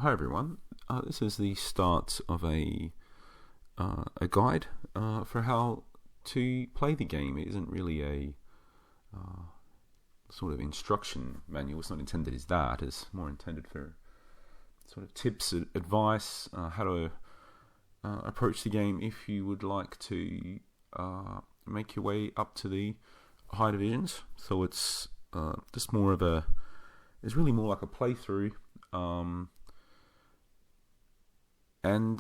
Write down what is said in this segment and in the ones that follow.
Hi everyone. This is the start of a guide for how to play the game. It isn't really a sort of instruction manual. It's not intended as that. It's more intended for sort of tips, advice, how to approach the game if you would like to make your way up to the high divisions. So it's just more of a. It's really more like a playthrough. And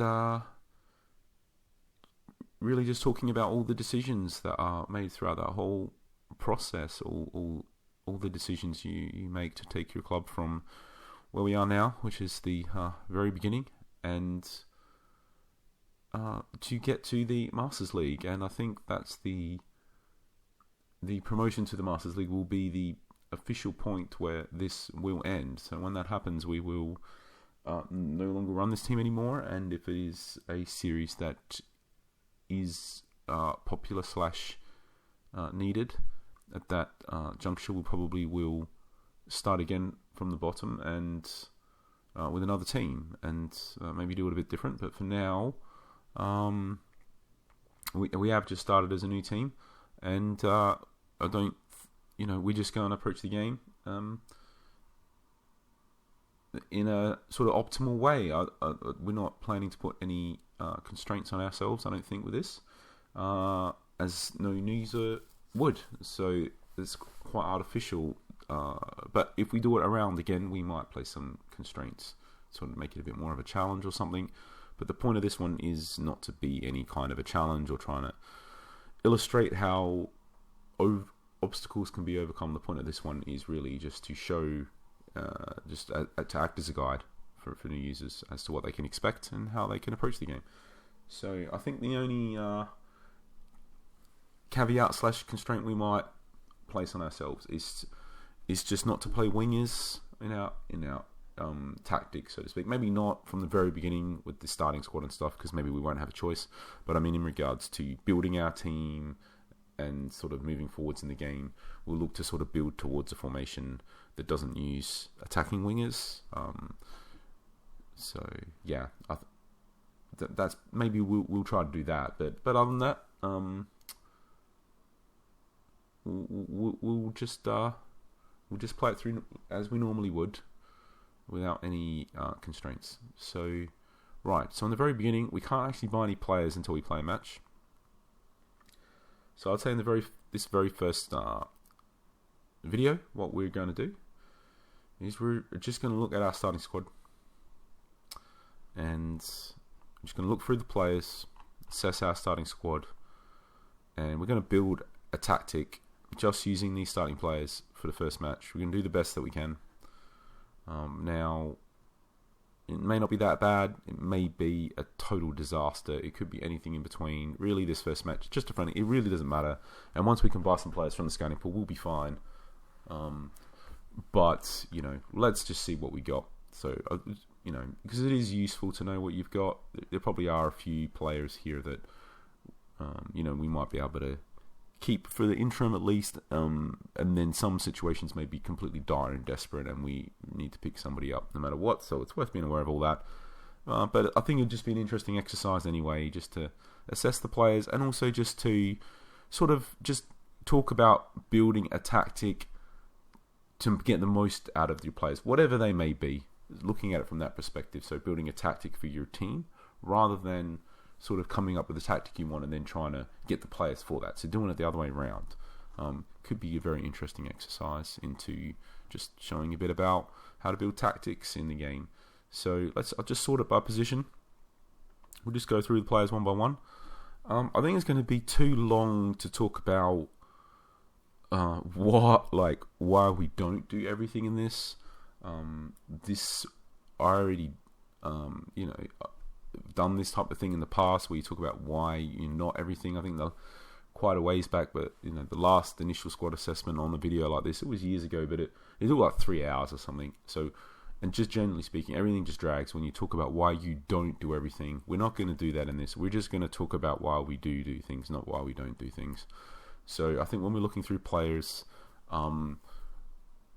really just talking about all the decisions that are made throughout that whole process, all the decisions you make to take your club from where we are now, which is the very beginning, and to get to the Masters League. And I think that's the promotion to the Masters League will be the official point where this will end. So when that happens, we will no longer run this team anymore, and if it is a series that is popular / needed at that juncture, we probably will start again from the bottom and with another team, and maybe do it a bit different. But for now, we have just started as a new team, and we just go and approach the game in a sort of optimal way. We're not planning to put any constraints on ourselves, I don't think, with this, as no user would. So it's quite artificial. But if we do it around again, we might place some constraints, sort of make it a bit more of a challenge or something. But the point of this one is not to be any kind of a challenge or trying to illustrate how obstacles can be overcome. The point of this one is really just to show, to act as a guide for new users as to what they can expect and how they can approach the game. So I think the only caveat / constraint we might place on ourselves is just not to play wingers in our tactics, so to speak. Maybe not from the very beginning with the starting squad and stuff, because maybe we won't have a choice. But I mean, in regards to building our team and sort of moving forwards in the game, we'll look to sort of build towards a formation that doesn't use attacking wingers. So yeah, that's maybe we'll try to do that. But other than that, we'll just play it through as we normally would, without any constraints. So right, so in the very beginning, we can't actually buy any players until we play a match. So I'd say in this very first video, what we're going to do is we're just going to look at our starting squad, and I'm just going to look through the players, assess our starting squad, and we're going to build a tactic just using these starting players for the first match. We're going to do the best that we can. Now, it may not be that bad. It may be a total disaster. It could be anything in between. Really, this first match, just a friendly, it really doesn't matter. And once we can buy some players from the scouting pool, we'll be fine. But, let's just see what we got. So, because it is useful to know what you've got. There probably are a few players here that, we might be able to keep for the interim at least. And then some situations may be completely dire and desperate, and we need to pick somebody up no matter what. So it's worth being aware of all that. But I think it'd just be an interesting exercise anyway, just to assess the players, and also just to sort of just talk about building a tactic to get the most out of your players, whatever they may be, looking at it from that perspective. So building a tactic for your team rather than sort of coming up with a tactic you want and then trying to get the players for that. So doing it the other way around could be a very interesting exercise into just showing a bit about how to build tactics in the game. So I'll just sort it by position. We'll just go through the players one by one. I think it's going to be too long to talk about why we don't do everything in this. This I already done this type of thing in the past, where you talk about why not everything. I think quite a ways back, but the last initial squad assessment on the video like this, it was years ago, but it took like 3 hours or something. So, and just generally speaking, everything just drags when you talk about why you don't do everything. We're not going to do that in this. We're just going to talk about why we do things, not why we don't do things. So I think when we're looking through players,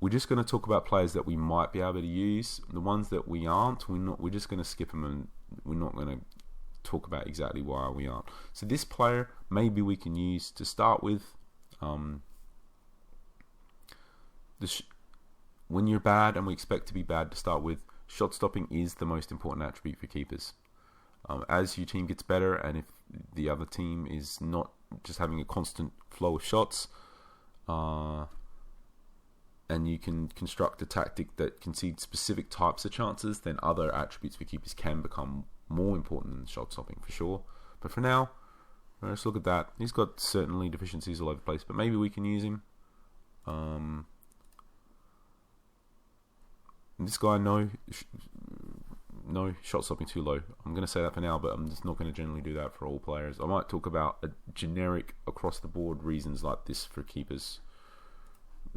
we're just going to talk about players that we might be able to use. The ones that we aren't, we're just going to skip them, and we're not going to talk about exactly why we aren't. So this player, maybe we can use to start with. When you're bad, and we expect to be bad to start with, shot stopping is the most important attribute for keepers. As your team gets better, and if the other team is not just having a constant flow of shots, and you can construct a tactic that concedes specific types of chances, then other attributes for keepers can become more important than shot stopping, for sure. But for now, let's look at that. He's got certainly deficiencies all over the place, but maybe we can use him. This guy, no shot stopping too low. I'm going to say that for now, but I'm just not going to generally do that for all players. I might talk about a generic across the board reasons like this for keepers.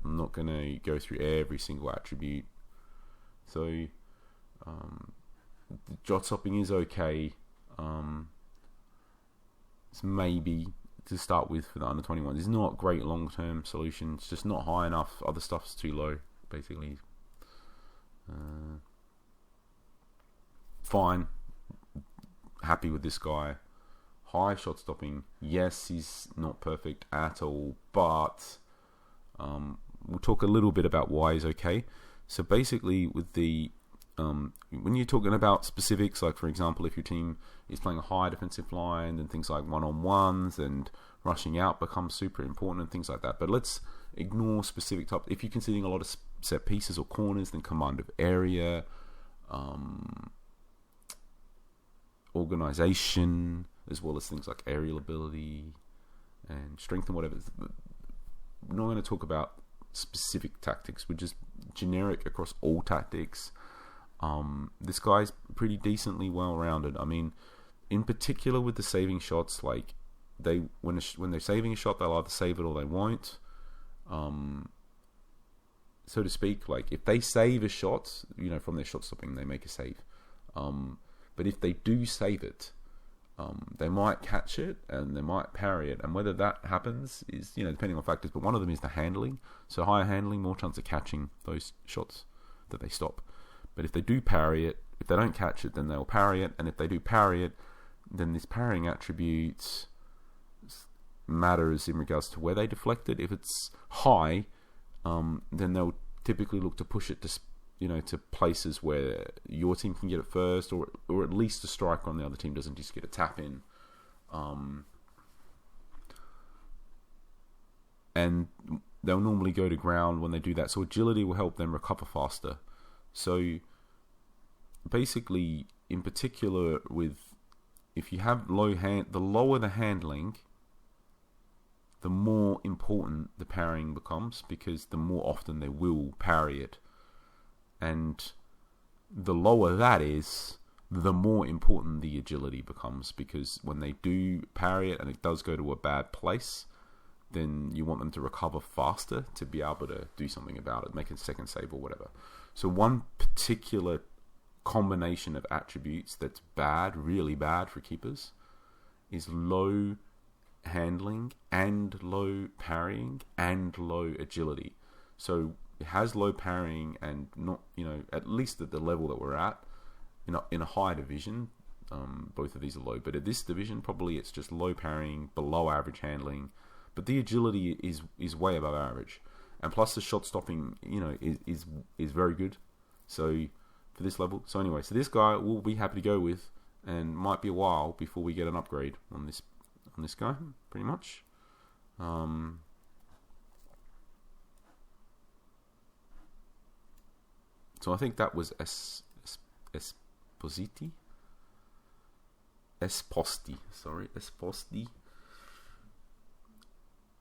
I'm not going to go through every single attribute. So, shot stopping is okay. It's maybe to start with for the under 21s. It's not a great long term solution. It's just not high enough. Other stuff's too low, basically. Fine. Happy with this guy. High shot stopping. Yes, he's not perfect at all, but we'll talk a little bit about why he's okay. So basically, with the when you're talking about specifics, like for example, if your team is playing a high defensive line, then things like one-on-ones and rushing out become super important and things like that. But let's ignore specific types. If you're conceding a lot of set pieces or corners, then command of area, organization, as well as things like aerial ability and strength and whatever. We're not going to talk about specific tactics. We're just generic across all tactics. This guy's pretty decently well-rounded. I mean, in particular with the saving shots, like when they're saving a shot, they'll either save it or they won't. So to speak, like if they save a shot, from their shot stopping, they make a save. But if they do save it, they might catch it and they might parry it. And whether that happens is, depending on factors. But one of them is the handling. So higher handling, more chance of catching those shots that they stop. But if they do parry it, if they don't catch it, then they'll parry it. And if they do parry it, then this parrying attribute matters in regards to where they deflect it. If it's high, then they'll typically look to push it to places where your team can get it first, or at least a striker on the other team doesn't just get a tap in. And they'll normally go to ground when they do that. So agility will help them recover faster. So basically, in particular, if you have the lower the handling, the more important the parrying becomes, because the more often they will parry it. And the lower that is, the more important the agility becomes, because when they do parry it and it does go to a bad place, then you want them to recover faster to be able to do something about it, make a second save or whatever. So one particular combination of attributes that's bad, really bad for keepers, is low handling and low parrying and low agility. So it has low parrying and not, at least at the level that we're at, in a high division, both of these are low. But at this division, probably it's just low parrying, below average handling, but the agility is way above average. And plus the shot stopping, is very good. So for this level, so anyway, so this guy we'll be happy to go with, and might be a while before we get an upgrade on this guy, pretty much. So I think that was Esposti.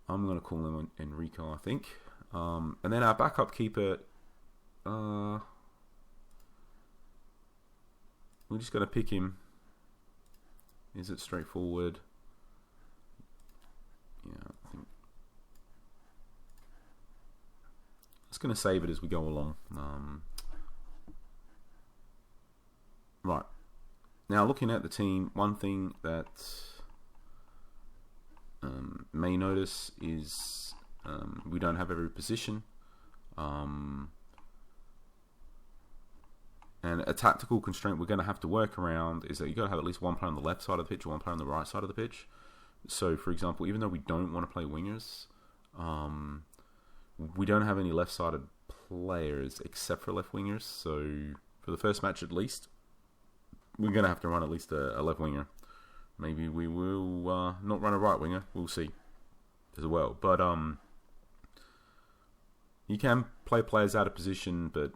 I'm going to call him Enrico, I think. And then our backup keeper, we're just going to pick him. Is it straightforward? Yeah, I think. Just going to save it as we go along. Right. Now, looking at the team, one thing that may notice is we don't have every position. And a tactical constraint we're going to have to work around is that you've got to have at least one player on the left side of the pitch or one player on the right side of the pitch. So, for example, even though we don't want to play wingers, we don't have any left-sided players except for left wingers. So, for the first match at least, we're going to have to run at least a left winger. Maybe we will not run a right winger. We'll see as well. But you can play players out of position, but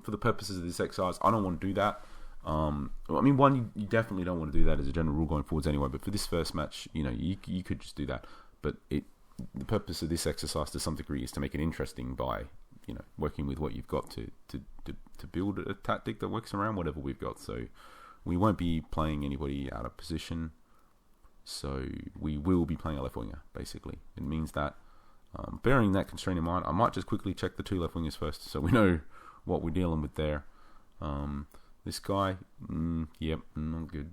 for the purposes of this exercise, I don't want to do that. You definitely don't want to do that as a general rule going forwards anyway. But for this first match, you could just do that. But the purpose of this exercise to some degree is to make it interesting by working with what you've got to build a tactic that works around whatever we've got. So we won't be playing anybody out of position. So we will be playing a left winger. Basically, it means that bearing that constraint in mind, I might just quickly check the 2 left wingers first, so we know what we're dealing with there. This guy, yep, not good.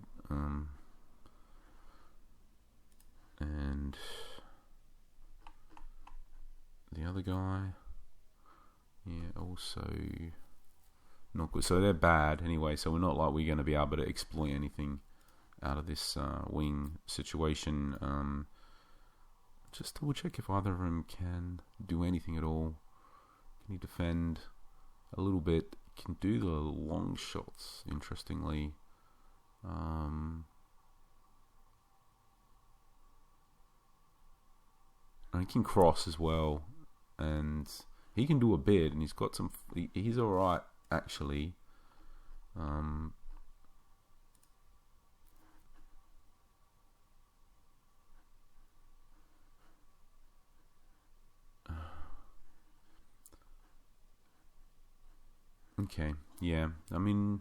And the other guy, yeah, also not good. So they're bad anyway. So we're not like we're going to be able to exploit anything out of this wing situation. Just double check if either of them can do anything at all. Can he defend a little bit? Can do the long shots, interestingly. And he can cross as well, and he can do a bit, and he's got some. He's all right actually. Okay, yeah. I mean,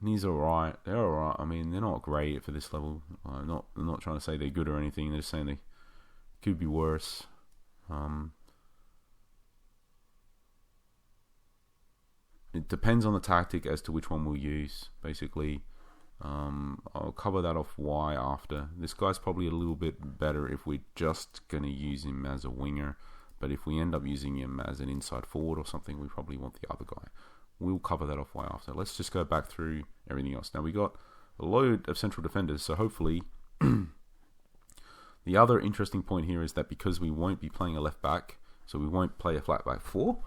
he's alright. They're alright. I mean, they're not great for this level. I'm not trying to say they're good or anything. They're just saying they could be worse. It depends on the tactic as to which one we'll use, basically. I'll cover that off why after. This guy's probably a little bit better if we're just going to use him as a winger. But if we end up using him as an inside forward or something, we probably want the other guy. We'll cover that off why after. Let's just go back through everything else. Now, we got a load of central defenders, so hopefully... The other interesting point here is that because we won't be playing a left back, so we won't play a flat back 4,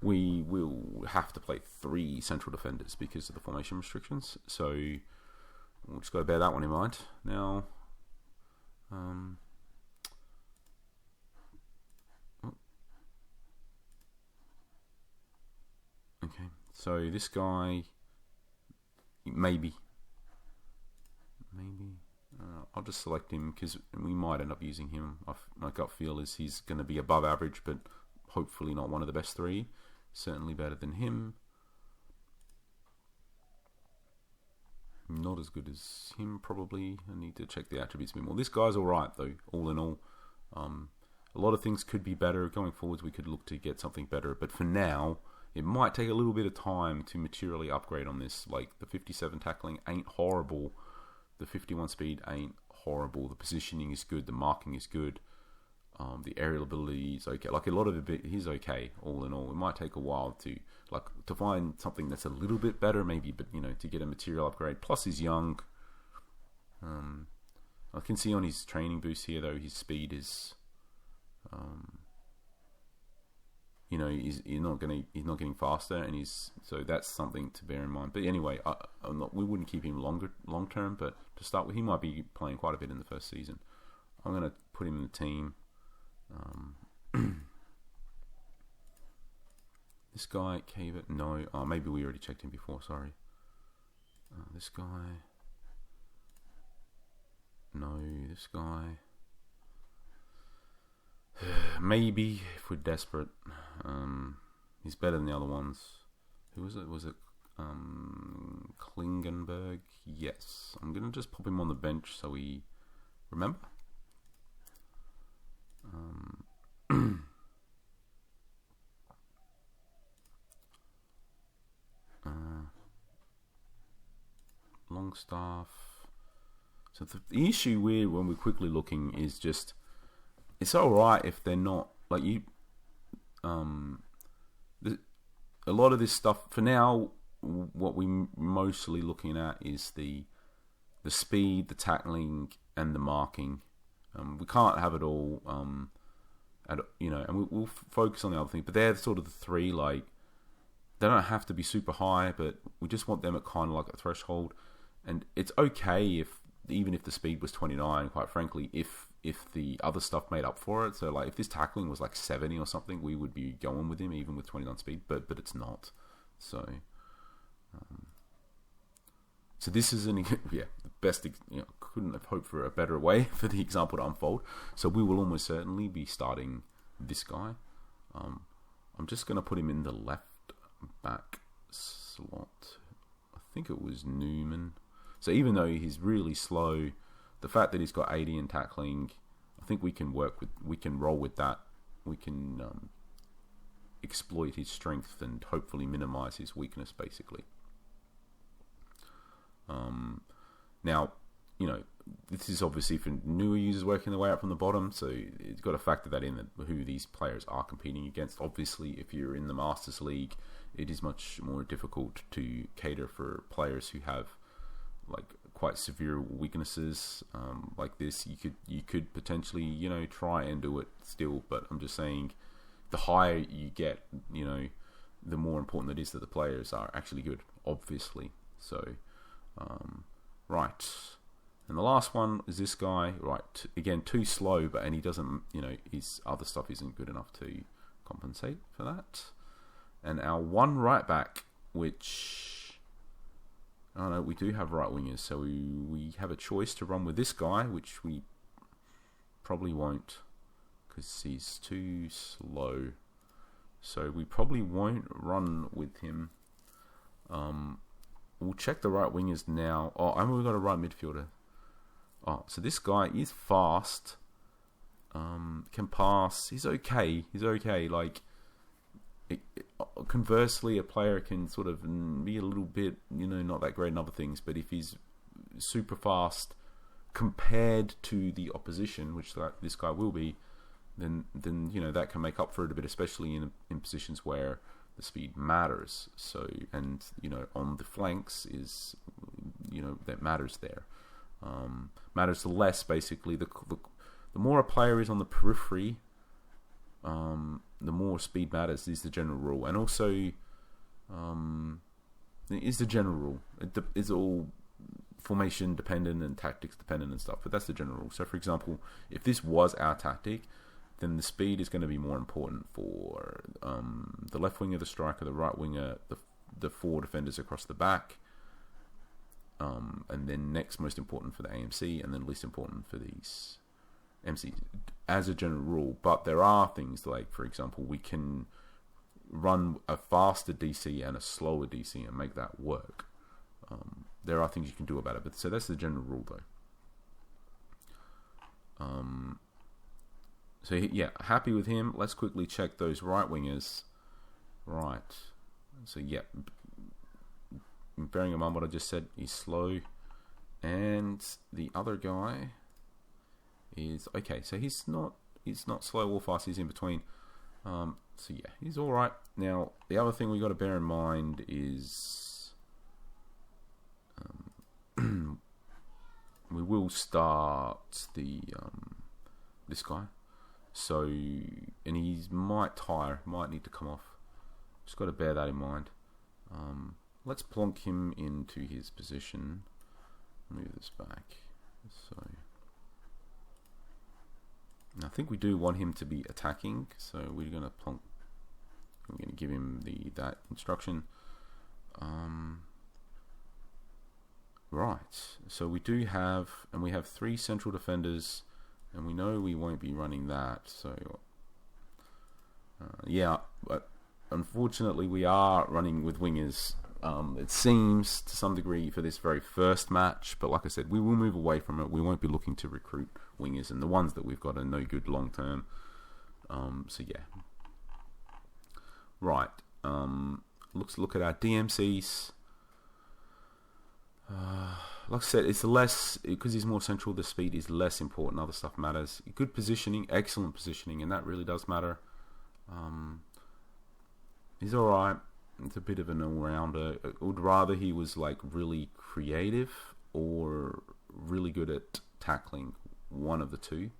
we will have to play 3 central defenders because of the formation restrictions. So we'll just got to bear that one in mind. Now, okay, so this guy, maybe. I'll just select him because we might end up using him. My gut feel is he's going to be above average, but hopefully not one of the best 3. Certainly better than him. Not as good as him, probably. I need to check the attributes a bit more. This guy's alright, though, all in all. A lot of things could be better. Going forwards, we could look to get something better. But for now, it might take a little bit of time to materially upgrade on this. Like, the 57 tackling ain't horrible. The 51 speed ain't horrible. The positioning is good. The marking is good. The aerial ability is okay. Like, a lot of it, he's okay, all in all. It might take a while to find something that's a little bit better, maybe, but, to get a material upgrade. Plus, he's young. I can see on his training boost here, though, his speed is, he's not getting faster, and so that's something to bear in mind. But anyway, we wouldn't keep him long term, but to start with, he might be playing quite a bit in the first season. I'm going to put him in the team. This guy, Cave, no. Oh, maybe we already checked him before. Sorry. This guy, no. This guy. Maybe if we're desperate. He's better than the other ones. Who was it? Was it Klingenberg? Yes. I'm gonna just pop him on the bench so we remember. Longstaff. So the issue when we're quickly looking is just, it's alright if they're not, like, a lot of this stuff for now. What we're mostly looking at is the speed, the tackling, and the marking. We can't have it all, and we'll focus on the other thing. But they're sort of the three. Like, they don't have to be super high, but we just want them at kind of like a threshold. And it's okay even if the speed was 29. Quite frankly, if the other stuff made up for it. So like if this tackling was like 70 or something, we would be going with him even with 29 speed. But it's not. So. So this is the best. Couldn't have hoped for a better way for the example to unfold. So we will almost certainly be starting this guy. I'm just going to put him in the left back slot. I think it was Newman. So even though he's really slow, the fact that he's got 80 in tackling, I think we can roll with that. We can exploit his strength and hopefully minimize his weakness, basically. Now, this is obviously for newer users working their way up from the bottom, so you've got to factor that in, who these players are competing against. Obviously, if you're in the Masters League, it is much more difficult to cater for players who have like quite severe weaknesses like this. You could potentially try and do it still, but I'm just saying, the higher you get, the more important it is that the players are actually good, obviously. So. Right, and the last one is this guy. Right, again, too slow, and he doesn't, his other stuff isn't good enough to compensate for that. And our one right back, which, we do have right wingers, so we have a choice to run with this guy, which we probably won't, because he's too slow. So we probably won't run with him. We'll check the right wingers now. Oh, and we've got a right midfielder. Oh, so this guy is fast. Can pass. He's okay. Like, conversely, a player can sort of be a little bit, not that great in other things. But if he's super fast compared to the opposition, which this guy will be, then that can make up for it a bit, especially in positions where the speed matters. So, and on the flanks is that matters there. Matters less, basically. The more a player is on the periphery, the more speed matters, is the general rule. And also, is the general rule. It's all formation dependent and tactics dependent and stuff, but that's the general rule. So, for example, if this was our tactic, then the speed is going to be more important for the left winger, the striker, the right winger, the four defenders across the back, and then next most important for the AMC, and then least important for these MCs, as a general rule. But there are things like, for example, we can run a faster DC and a slower DC and make that work. There are things you can do about it, but so that's the general rule, though. So yeah, happy with him. Let's quickly check those right wingers. Right. So yeah, bearing in mind what I just said, he's slow, and the other guy is okay. So he's not slow or fast. He's in between. So yeah, he's all right. Now the other thing we got to bear in mind is we will start the this guy. So, and he might need to come off. Just got to bear that in mind. Let's plonk him into his position. Move this back. So, and I think we do want him to be attacking. So we're going to plonk. I'm going to give him that instruction. Right. So we do have, and we have 3 central defenders. And we know we won't be running that, so yeah. But unfortunately, we are running with wingers. It seems to some degree for this very first match, but like I said, we will move away from it. We won't be looking to recruit wingers, and the ones that we've got are no good long term. So yeah. Right. Let's look at our DMCs. Like I said, it's less, because he's more central, the speed is less important. Other stuff matters. Good positioning, excellent positioning, and that really does matter. He's all right. It's a bit of an all-rounder. I would rather he was like really creative or really good at tackling. One of the two,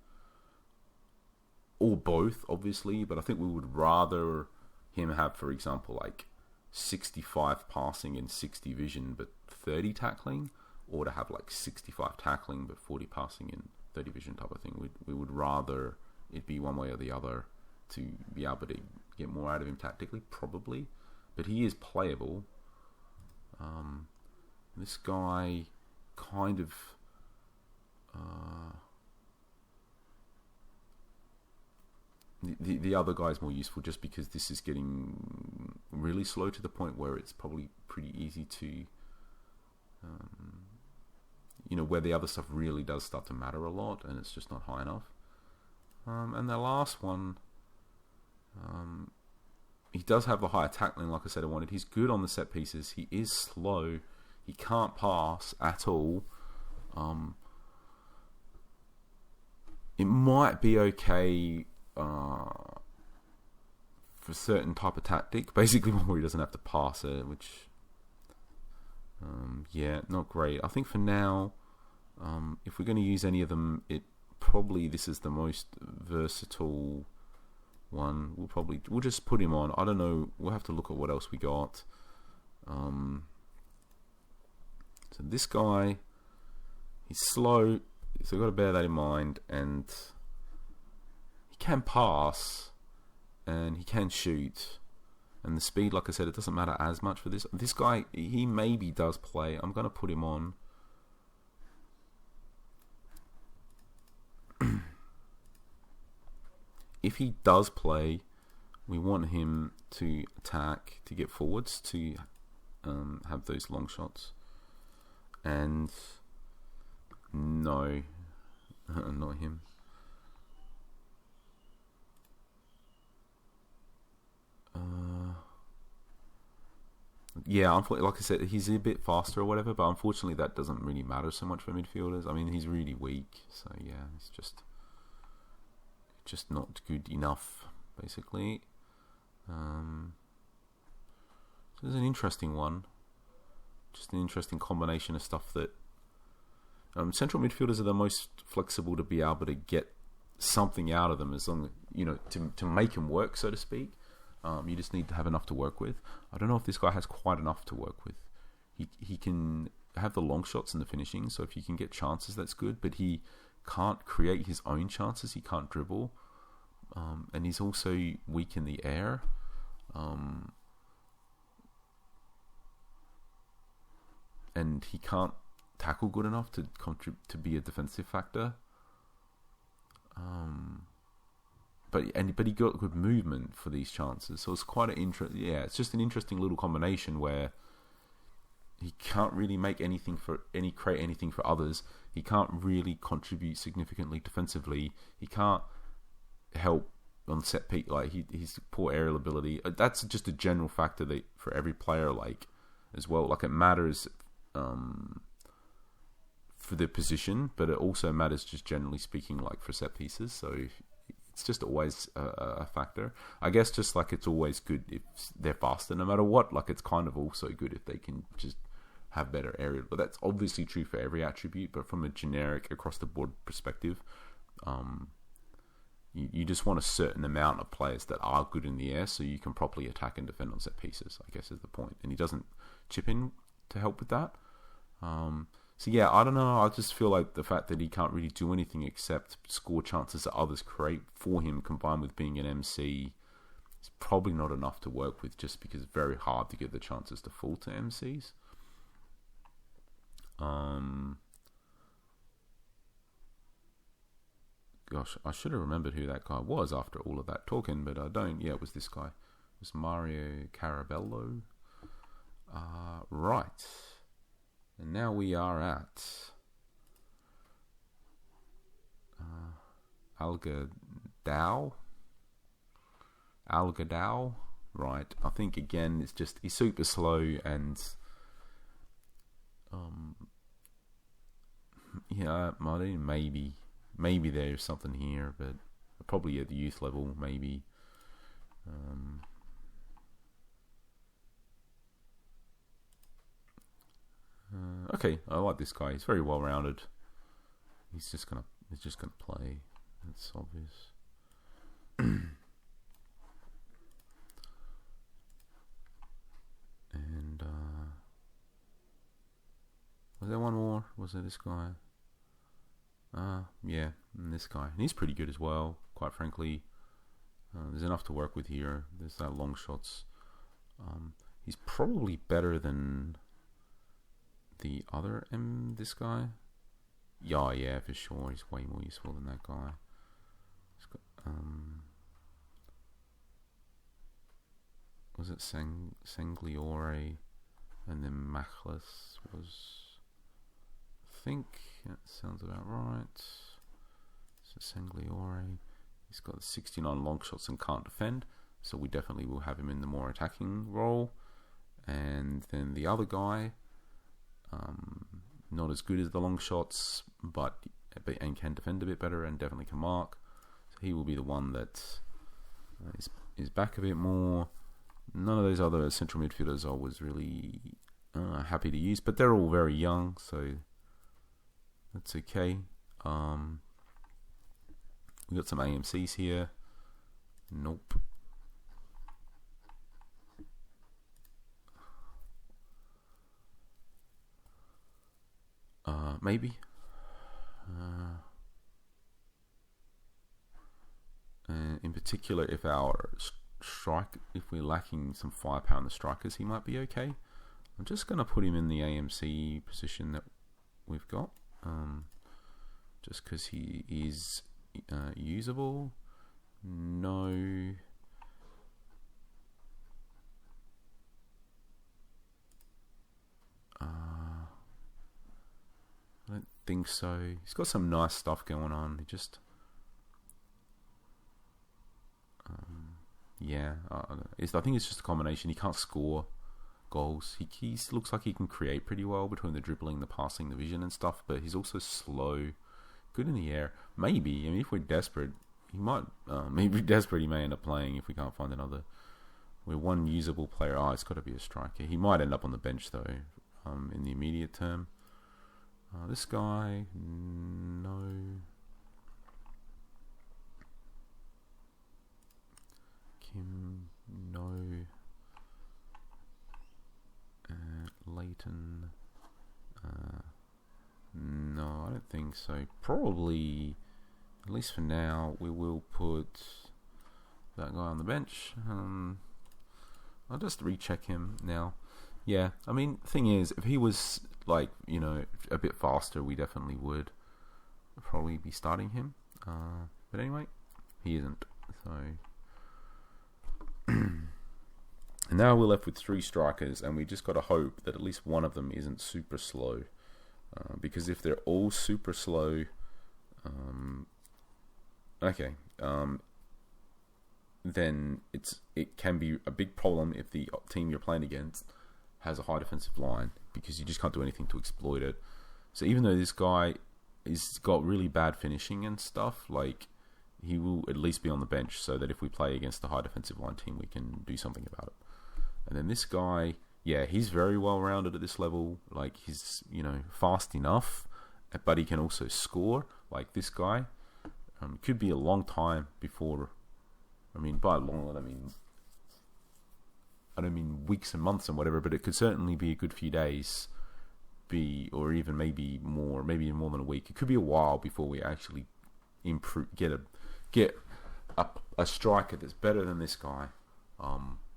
or both, obviously. But I think we would rather him have, for example, like 65 passing and 60 vision, but 30 tackling, or to have like 65 tackling but 40 passing and 30 vision type of thing. We would rather it be one way or the other to be able to get more out of him tactically, probably. But he is playable. This guy kind of the other guy is more useful just because this is getting really slow to the point where it's probably pretty easy to where the other stuff really does start to matter a lot and it's just not high enough. And the last one, he does have the higher tackling, like I said I wanted. He's good on the set pieces. He is slow. He can't pass at all. It might be okay for a certain type of tactic. Basically one where he doesn't have to pass it, which not great. I think for now, if we're going to use any of them, this is the most versatile one. We'll just put him on. I don't know. We'll have to look at what else we got. So this guy, he's slow, so you've got to bear that in mind. And he can pass, and he can shoot. And the speed, like I said, it doesn't matter as much for this. This guy, he maybe does play. I'm going to put him on. If he does play, we want him to attack, to get forwards, to have those long shots. And no, not him. Yeah, like I said, he's a bit faster or whatever, but unfortunately that doesn't really matter so much for midfielders. I mean, he's really weak, so yeah, he's just not good enough, basically. So there's an interesting one. Just an interesting combination of stuff that central midfielders are the most flexible to be able to get something out of them, as long to make them work, so to speak. You just need to have enough to work with. I don't know if this guy has quite enough to work with. He can have the long shots and the finishing, so if you can get chances, that's good, but he can't create his own chances. He can't dribble, and he's also weak in the air. And he can't tackle good enough to contribute to be a defensive factor. But he got good movement for these chances, so it's quite an it's just an interesting little combination where he can't really create anything for others. He can't really contribute significantly defensively. He can't help on set piece, like he's poor aerial ability. That's just a general factor that for every player, like as well. Like it matters for the position, but it also matters just generally speaking, like for set pieces. So it's just always a factor. I guess just like it's always good if they're faster no matter what, like it's kind of also good if they can just have better aerial. But that's obviously true for every attribute, but from a generic across the board perspective, you just want a certain amount of players that are good in the air so you can properly attack and defend on set pieces, I guess is the point. And he doesn't chip in to help with that. So yeah, I don't know. I just feel like the fact that he can't really do anything except score chances that others create for him, combined with being an MC, is probably not enough to work with, just because it's very hard to give the chances to fall to MCs. Gosh, I should have remembered who that guy was after all of that talking, but I don't. Yeah, it was this guy. It was Mario Carabello. Right. And now we are at Algadao. Right. I think again it's just he's super slow and Martin, maybe there's something here, but probably at the youth level maybe. Okay, I like this guy. He's very well rounded. He's just gonna play. That's obvious. And was there one more? Was there this guy? Yeah, and this guy. And he's pretty good as well, quite frankly. There's enough to work with here. There's that long shots. He's probably better than the other this guy. Yeah, for sure. He's way more useful than that guy. He's got, was it Sangliore, and then Machlis was, I think that sounds about right. So Sangliore, he's got 69 long shots and can't defend, so we definitely will have him in the more attacking role. And then the other guy, not as good as the long shots, but and can defend a bit better and definitely can mark. So he will be the one that is back a bit more. None of those other central midfielders I was really happy to use, but they're all very young, so that's okay. We got some AMCs here. Nope. Maybe. In particular, if our if we're lacking some firepower in the strikers, he might be okay. I'm just going to put him in the AMC position that we've got, just because he is usable. No. I don't think so. He's got some nice stuff going on. He just, yeah. I think it's just a combination. He can't score goals. He looks like he can create pretty well between the dribbling, the passing, the vision, and stuff. But he's also slow, good in the air. Maybe. I mean, if we're desperate, he might. Maybe desperate. He may end up playing if we can't find another. We're one usable player. Oh, it's got to be a striker. He might end up on the bench though, in the immediate term. This guy, no. Kim, no. Leighton, no, I don't think so. Probably, at least for now, we will put that guy on the bench. I'll just recheck him now. Yeah, I mean, the thing is, if he was, like, you know, a bit faster, we definitely would probably be starting him. But anyway, he isn't. So, and now we're left with 3 strikers, and we just got to hope that at least one of them isn't super slow. Because if they're all super slow, then it can be a big problem if the team you're playing against has a high defensive line, because you just can't do anything to exploit it. So even though this guy is got really bad finishing and stuff, like, he will at least be on the bench so that if we play against a high defensive line team, we can do something about it. And then this guy, yeah, he's very well rounded at this level. Like, he's, you know, fast enough, but he can also score. Like this guy, it could be a long time before. I mean, by long, I don't mean weeks and months and whatever, but it could certainly be a good few days, or even maybe more than a week. It could be a while before we actually get a striker that's better than this guy,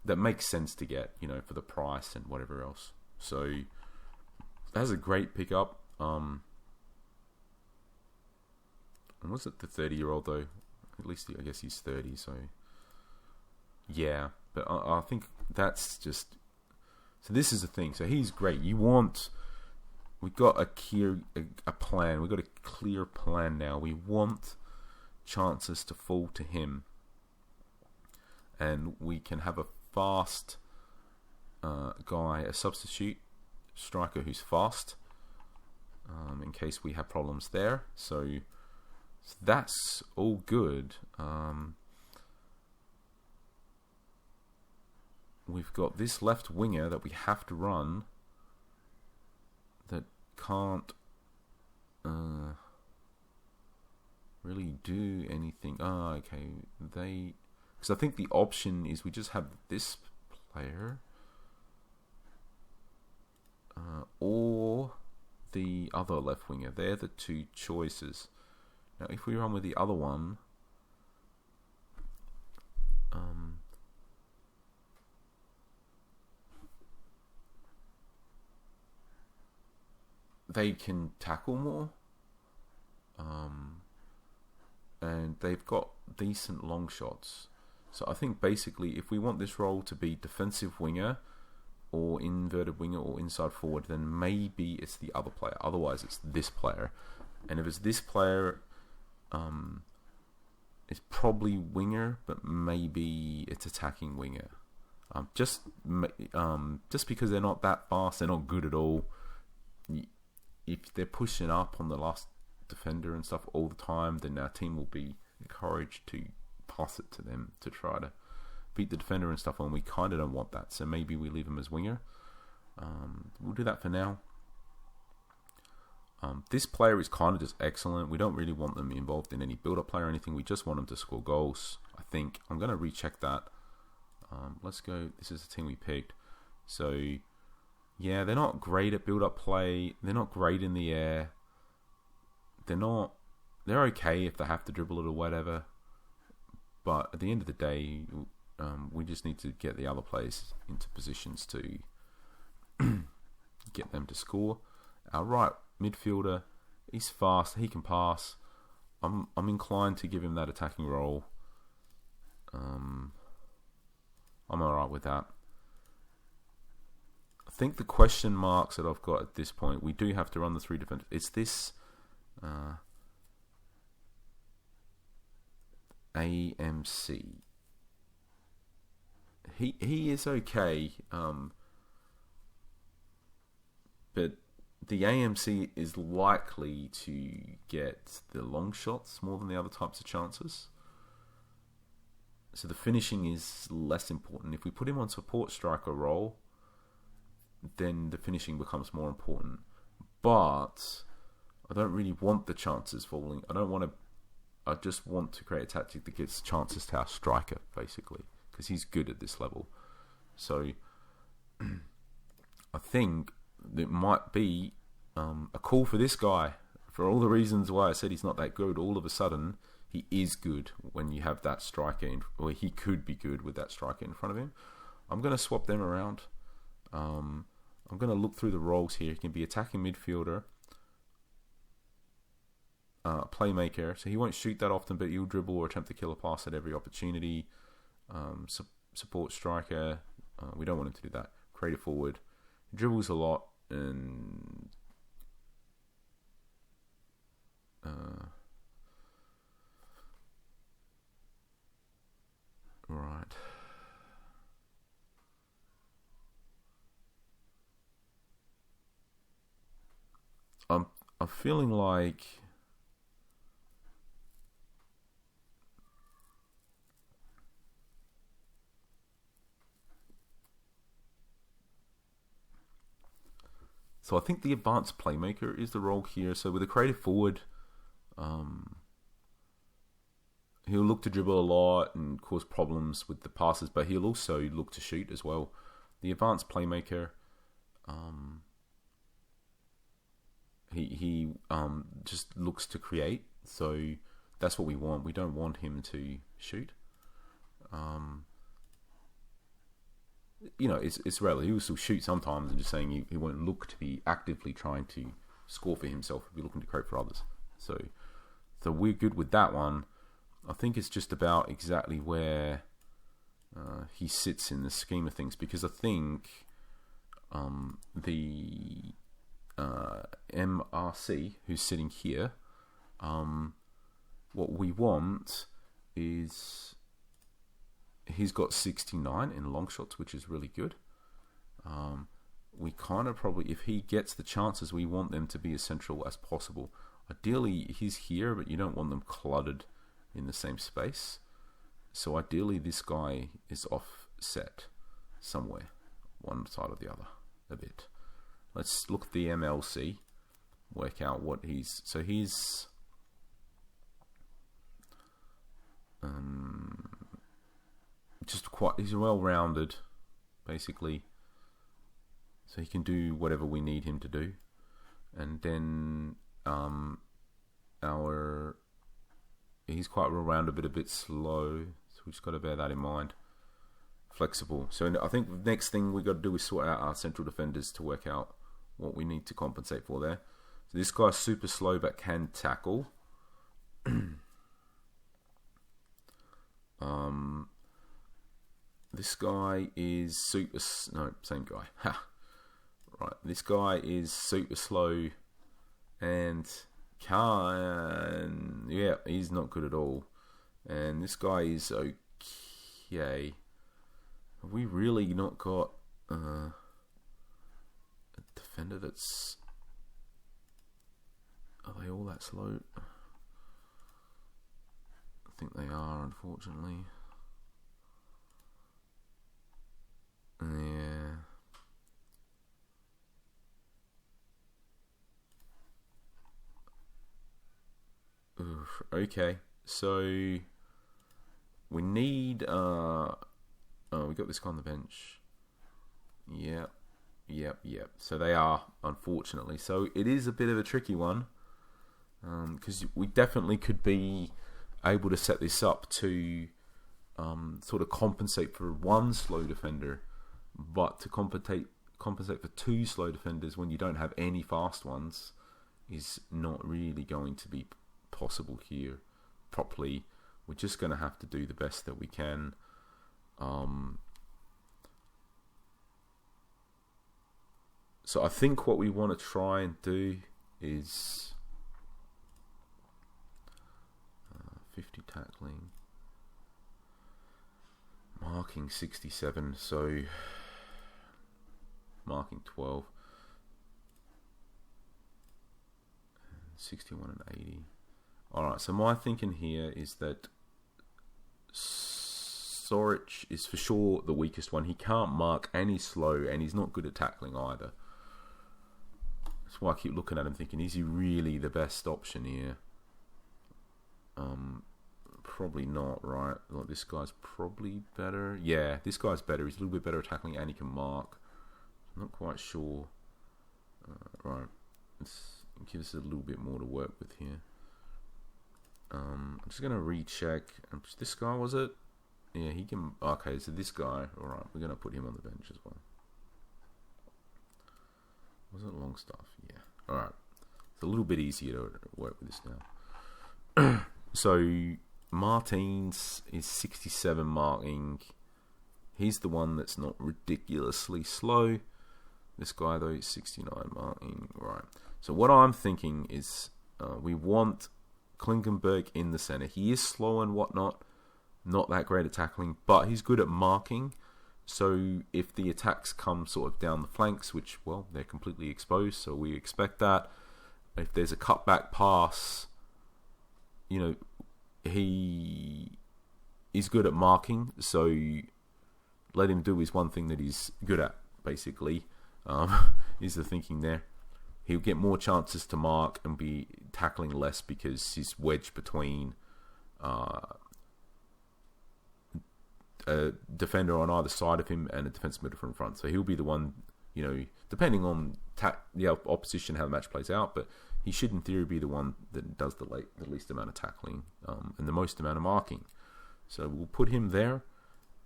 that makes sense to get, you know, for the price and whatever else. So that's a great pickup. And was it the 30-year-old though? At least I guess he's 30. So yeah. But I think that's just... So this is the thing. So he's great. We've got a plan. We've got a clear plan now. We want chances to fall to him. And we can have a fast guy, a substitute striker who's fast, in case we have problems there. So that's all good. We've got this left winger that we have to run, that can't really do anything. Oh, okay. Because I think the option is we just have this player or the other left winger. They're the two choices. Now, if we run with the other one, they can tackle more, and they've got decent long shots. So I think basically, if we want this role to be defensive winger, or inverted winger, or inside forward, then maybe it's the other player. Otherwise, it's this player. And if it's this player, it's probably winger, but maybe it's attacking winger. Just because they're not that fast, they're not good at all. If they're pushing up on the last defender and stuff all the time, then our team will be encouraged to pass it to them to try to beat the defender and stuff, and we kind of don't want that, so maybe we leave him as winger. We'll do that for now. This player is kind of just excellent. We don't really want them involved in any build-up play or anything. We just want them to score goals, I think. I'm going to recheck that. Let's go. This is the team we picked. So, yeah, they're not great at build-up play. They're not great in the air. They're okay if they have to dribble it or whatever. But at the end of the day, we just need to get the other players into positions to get them to score. Our right midfielder, he's fast, he can pass. I'm inclined to give him that attacking role. I'm alright with that. I think the question marks that I've got at this point, we do have to run the three defenders. It's this AMC. He is okay, but the AMC is likely to get the long shots more than the other types of chances. So the finishing is less important. If we put him on support striker role, then the finishing becomes more important. But I don't really want the chances falling. I just want to create a tactic that gives chances to our striker, basically, because he's good at this level. So I think it might be a call for this guy. For all the reasons why I said he's not that good, all of a sudden he is good when you have that striker or he could be good with that striker in front of him. I'm going to swap them around. I'm going to look through the roles here. He can be attacking midfielder, playmaker, so he won't shoot that often, but he'll dribble or attempt to kill a pass at every opportunity. Support striker, we don't want him to do that. Creative forward, he dribbles a lot, and right. I'm feeling like so I think the advanced playmaker is the role here. So with a creative forward, he'll look to dribble a lot and cause problems with the passes, but he'll also look to shoot as well. The advanced playmaker, he just looks to create, so that's what we want. We don't want him to shoot. It's rarely. He will still shoot sometimes. I'm just saying he won't look to be actively trying to score for himself. He'll be looking to create for others. So we're good with that one. I think it's just about exactly where he sits in the scheme of things, because I think the MRC, who's sitting here, what we want is he's got 69 in long shots, which is really good. We kind of probably, if he gets the chances, we want them to be as central as possible. Ideally, he's here, but you don't want them cluttered in the same space. So ideally, this guy is offset somewhere, one side or the other, a bit. Let's look at the MLC. work out what he's... So he's... he's well-rounded, basically. So he can do whatever we need him to do. And then he's quite well-rounded, but a bit slow. So we've just got to bear that in mind. Flexible. So I think the next thing we got to do is sort out our central defenders to work out what we need to compensate for there. So this guy's super slow but can tackle. This guy is super... No, same guy. Ha. Right, this guy is super slow and can... Yeah, he's not good at all. And this guy is okay. Have we really not got a defender that's... Are they all that slow? I think they are, unfortunately. Yeah. Oof, okay, so we need oh, we got this guy on the bench. Yep. So they are, unfortunately. So it is a bit of a tricky one, because we definitely could be able to set this up to sort of compensate for one slow defender, but to compensate for two slow defenders when you don't have any fast ones is not really going to be possible here properly. We're just going to have to do the best that we can. So I think what we want to try and do is 50 tackling, marking 67, so marking 12, 61 and 80. Alright, so my thinking here is that Soric is for sure the weakest one. He can't mark and he's slow and he's not good at tackling either. That's why I keep looking at him thinking, is he really the best option here? Probably not, right? Like, this guy's probably better. Yeah, this guy's better. He's a little bit better at tackling and he can mark. I'm not quite sure. Right, let's give us a little bit more to work with here. I'm just going to recheck. This guy, was it? Yeah, he can... Okay, so this guy... Alright, we're going to put him on the bench as well. Was it Longstaff? Yeah. Alright. It's a little bit easier to work with this now. So, Martins is 67 marking. He's the one that's not ridiculously slow. This guy, though, is 69 marking. Right. So, what I'm thinking is we want Klinkenberg in the center. He is slow and whatnot, not that great at tackling, but he's good at marking. So if the attacks come sort of down the flanks, which, well, they're completely exposed, so we expect that. If there's a cutback pass, you know, he is good at marking, so let him do his one thing that he's good at, basically, is the thinking there. He'll get more chances to mark and be tackling less because he's wedged between a defender on either side of him and a defensive midfielder in front. So he'll be the one, you know, depending on the opposition, how the match plays out, but he should, in theory, be the one that does the least amount of tackling and the most amount of marking. So we'll put him there.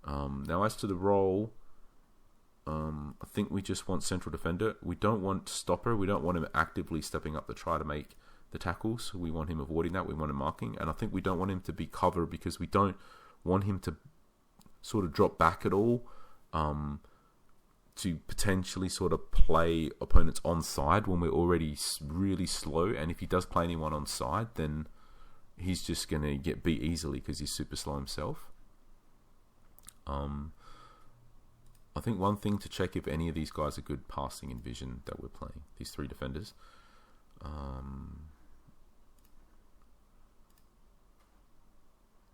Now, as to the role... I think we just want central defender. We don't want stopper. We don't want him actively stepping up to try to make the tackles. We want him avoiding that. We want him marking. And I think we don't want him to be cover because we don't want him to sort of drop back at all to potentially sort of play opponents onside when we're already really slow. And if he does play anyone onside, then he's just going to get beat easily because he's super slow himself. I think one thing to check if any of these guys are good passing in vision that we're playing, these three defenders.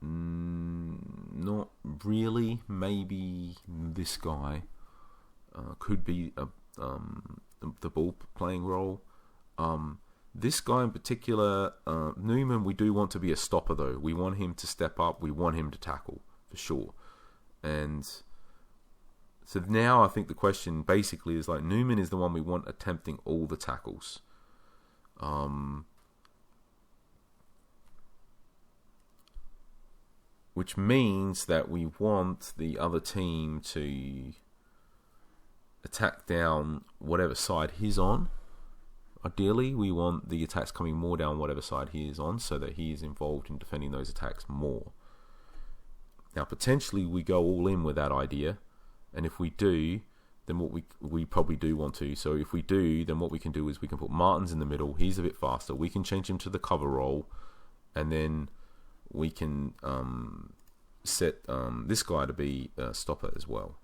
Not really. Maybe this guy could be the ball playing role. This guy in particular, Newman, we do want to be a stopper though. We want him to step up. We want him to tackle for sure. And so now I think the question basically is like Newman is the one we want attempting all the tackles. Which means that we want the other team to attack down whatever side he's on. Ideally, we want the attacks coming more down whatever side he is on so that he is involved in defending those attacks more. Now, potentially, we go all in with that idea. And if we do, then what we probably do want to. So if we do, then what we can do is we can put Martins in the middle. He's a bit faster. We can change him to the cover role. And then we can set this guy to be a stopper as well.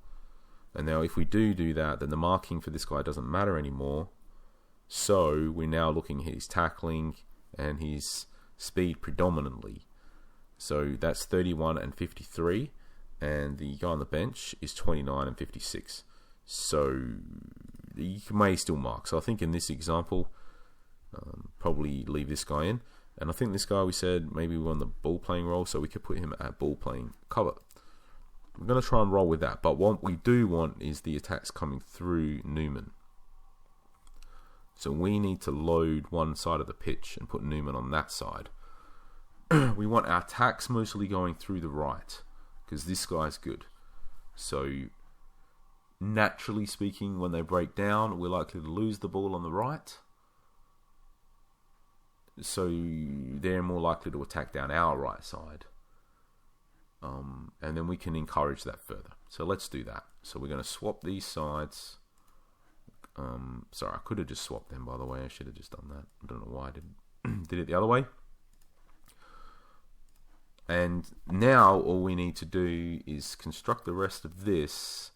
And now if we do that, then the marking for this guy doesn't matter anymore. So we're now looking at his tackling and his speed predominantly. So that's 31 and 53. And the guy on the bench is 29 and 56. So you may still mark. So I think in this example, probably leave this guy in. And I think this guy, we said maybe we want the ball playing role, so we could put him at ball playing cover. We're going to try and roll with that. But what we do want is the attacks coming through Newman. So we need to load one side of the pitch and put Newman on that side. We want our attacks mostly going through the right, because this guy's good. So naturally speaking, when they break down, we're likely to lose the ball on the right. So they're more likely to attack down our right side. And then we can encourage that further. So let's do that. So we're going to swap these sides. Sorry, I could have just swapped them, by the way. I should have just done that. I don't know why I did it the other way. And now all we need to do is construct the rest of this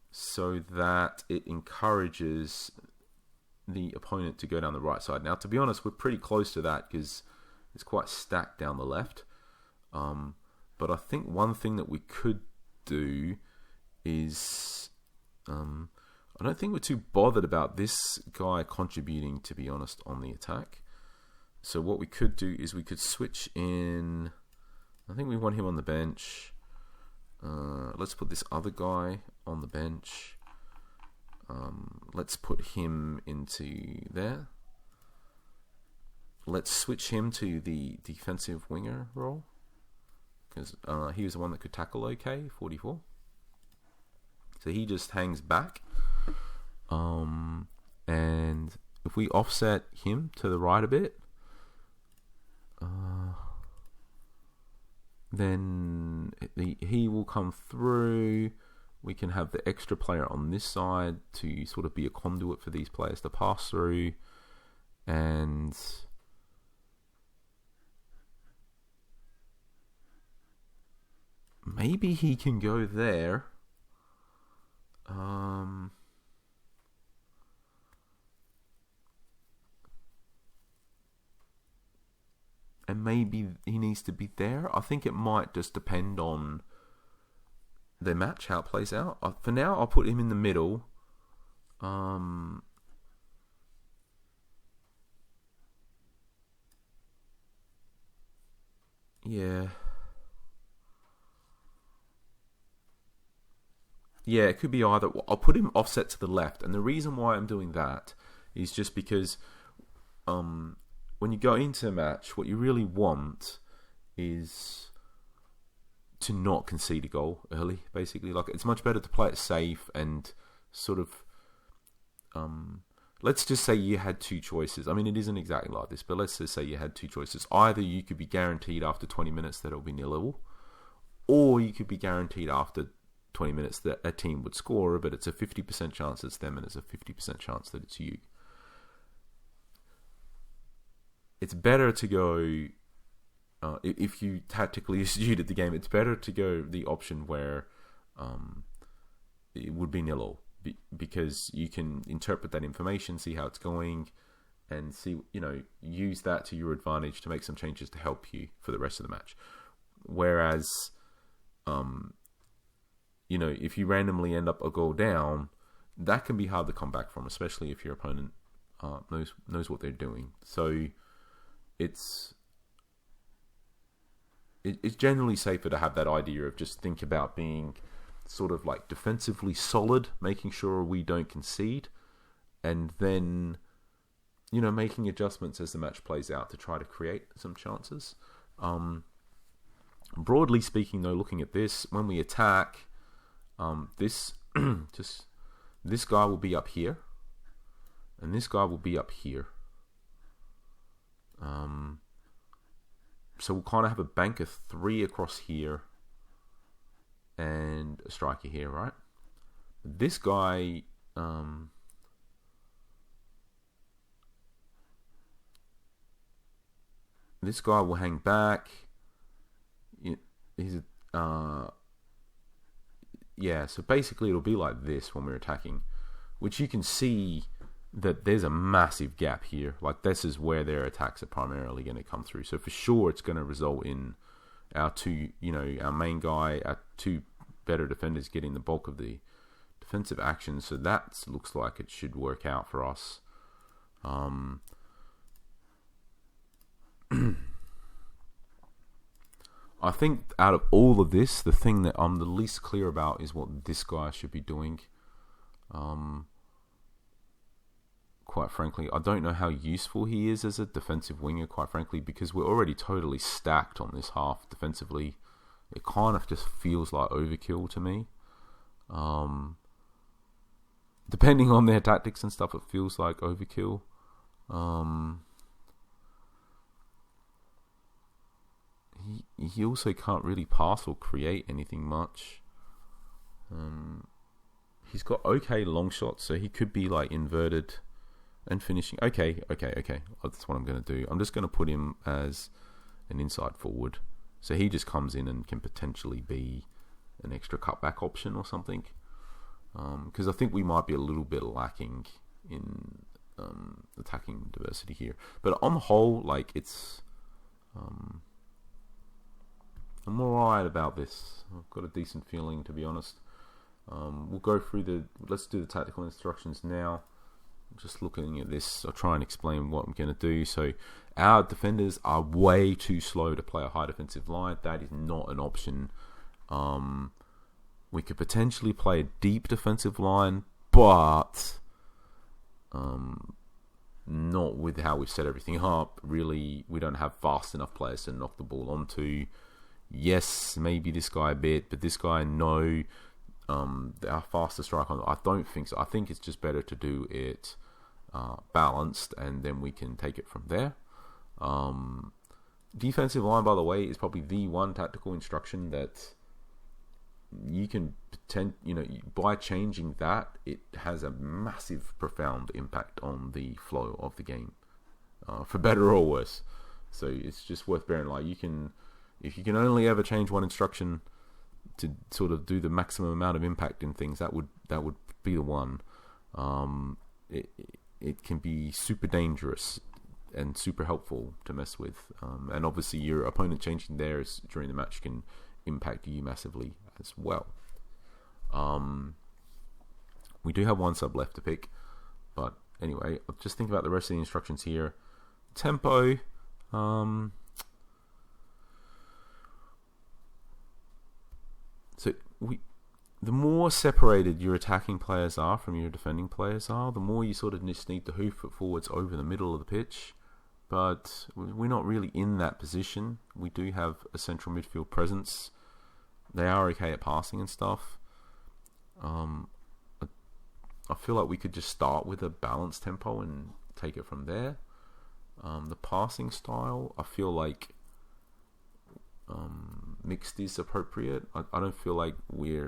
so that it encourages the opponent to go down the right side. Now, to be honest, we're pretty close to that because it's quite stacked down the left. But I think one thing that we could do is... I don't think we're too bothered about this guy contributing, to be honest, on the attack. So what we could do is we could switch in... I think we want him on the bench. Let's put this other guy on the bench. Let's put him into there. Let's switch him to the defensive winger role. Because he was the one that could tackle okay, 44. So he just hangs back. And if we offset him to the right a bit, then he will come through. We can have the extra player on this side to sort of be a conduit for these players to pass through. And maybe he can go there. And maybe he needs to be there. I think it might just depend on the match, how it plays out. For now, I'll put him in the middle. Yeah. Yeah, it could be either. I'll put him offset to the left. And the reason why I'm doing that is just because when you go into a match, what you really want is to not concede a goal early, basically. Like, it's much better to play it safe and sort of... let's just say you had two choices. I mean, it isn't exactly like this, but let's just say you had two choices. Either you could be guaranteed after 20 minutes that it'll be 0-0, or you could be guaranteed after 20 minutes that a team would score, but it's a 50% chance it's them and it's a 50% chance that it's you. It's better to go, if you tactically astute at the game, it's better to go the option where it would be 0-0, because you can interpret that information, see how it's going, and see, use that to your advantage to make some changes to help you for the rest of the match. Whereas, if you randomly end up a goal down, that can be hard to come back from, especially if your opponent knows what they're doing. So it's generally safer to have that idea of just think about being sort of like defensively solid, making sure we don't concede, and then, you know, making adjustments as the match plays out to try to create some chances. Broadly speaking, though, looking at this, when we attack, this guy will be up here, and this guy will be up here. So we'll kind of have a bank of 3 across here, and a striker here, right? This guy, will hang back. He's yeah. So basically, it'll be like this when we're attacking, which you can see that there's a massive gap here. Like, this is where their attacks are primarily going to come through. So for sure, it's going to result in our two, you know, our main guy, our 2 better defenders getting the bulk of the defensive action. So that looks like it should work out for us. I think out of all of this, the thing that I'm the least clear about is what this guy should be doing. Quite frankly, I don't know how useful he is as a defensive winger, quite frankly, because we're already totally stacked on this half defensively. It kind of just feels like overkill to me. Depending on their tactics and stuff, it feels like overkill. He also can't really pass or create anything much. He's got okay long shots, so he could be like inverted and finishing. Okay. That's what I'm going to do. I'm just going to put him as an inside forward. So he just comes in and can potentially be an extra cutback option or something. Because I think we might be a little bit lacking in attacking diversity here. But on the whole, like, it's... I'm alright about this. I've got a decent feeling, to be honest. We'll go through let's do the tactical instructions now. Just looking at this, I'll try and explain what I'm going to do. So our defenders are way too slow to play a high defensive line. That is not an option. We could potentially play a deep defensive line, but not with how we've set everything up. Really, we don't have fast enough players to knock the ball onto. Yes, maybe this guy a bit, but this guy, no. Our faster strike on, I don't think so. I think it's just better to do it balanced, and then we can take it from there. Defensive line, by the way, is probably the one tactical instruction that you can pretend, you know, by changing that, it has a massive, profound impact on the flow of the game, for better or worse. So it's just worth bearing. Like, if you can only ever change one instruction to sort of do the maximum amount of impact in things, that would be the one. It can be super dangerous and super helpful to mess with, and obviously your opponent changing theirs during the match can impact you massively as well. We do have one sub left to pick, but anyway, I'll just think about the rest of the instructions here. Tempo. So the more separated your attacking players are from your defending players are, the more you sort of just need to hoof it forwards over the middle of the pitch. But we're not really in that position. We do have a central midfield presence. They are okay at passing and stuff. I feel like we could just start with a balanced tempo and take it from there. The passing style, I feel like mixed is appropriate. I don't feel like we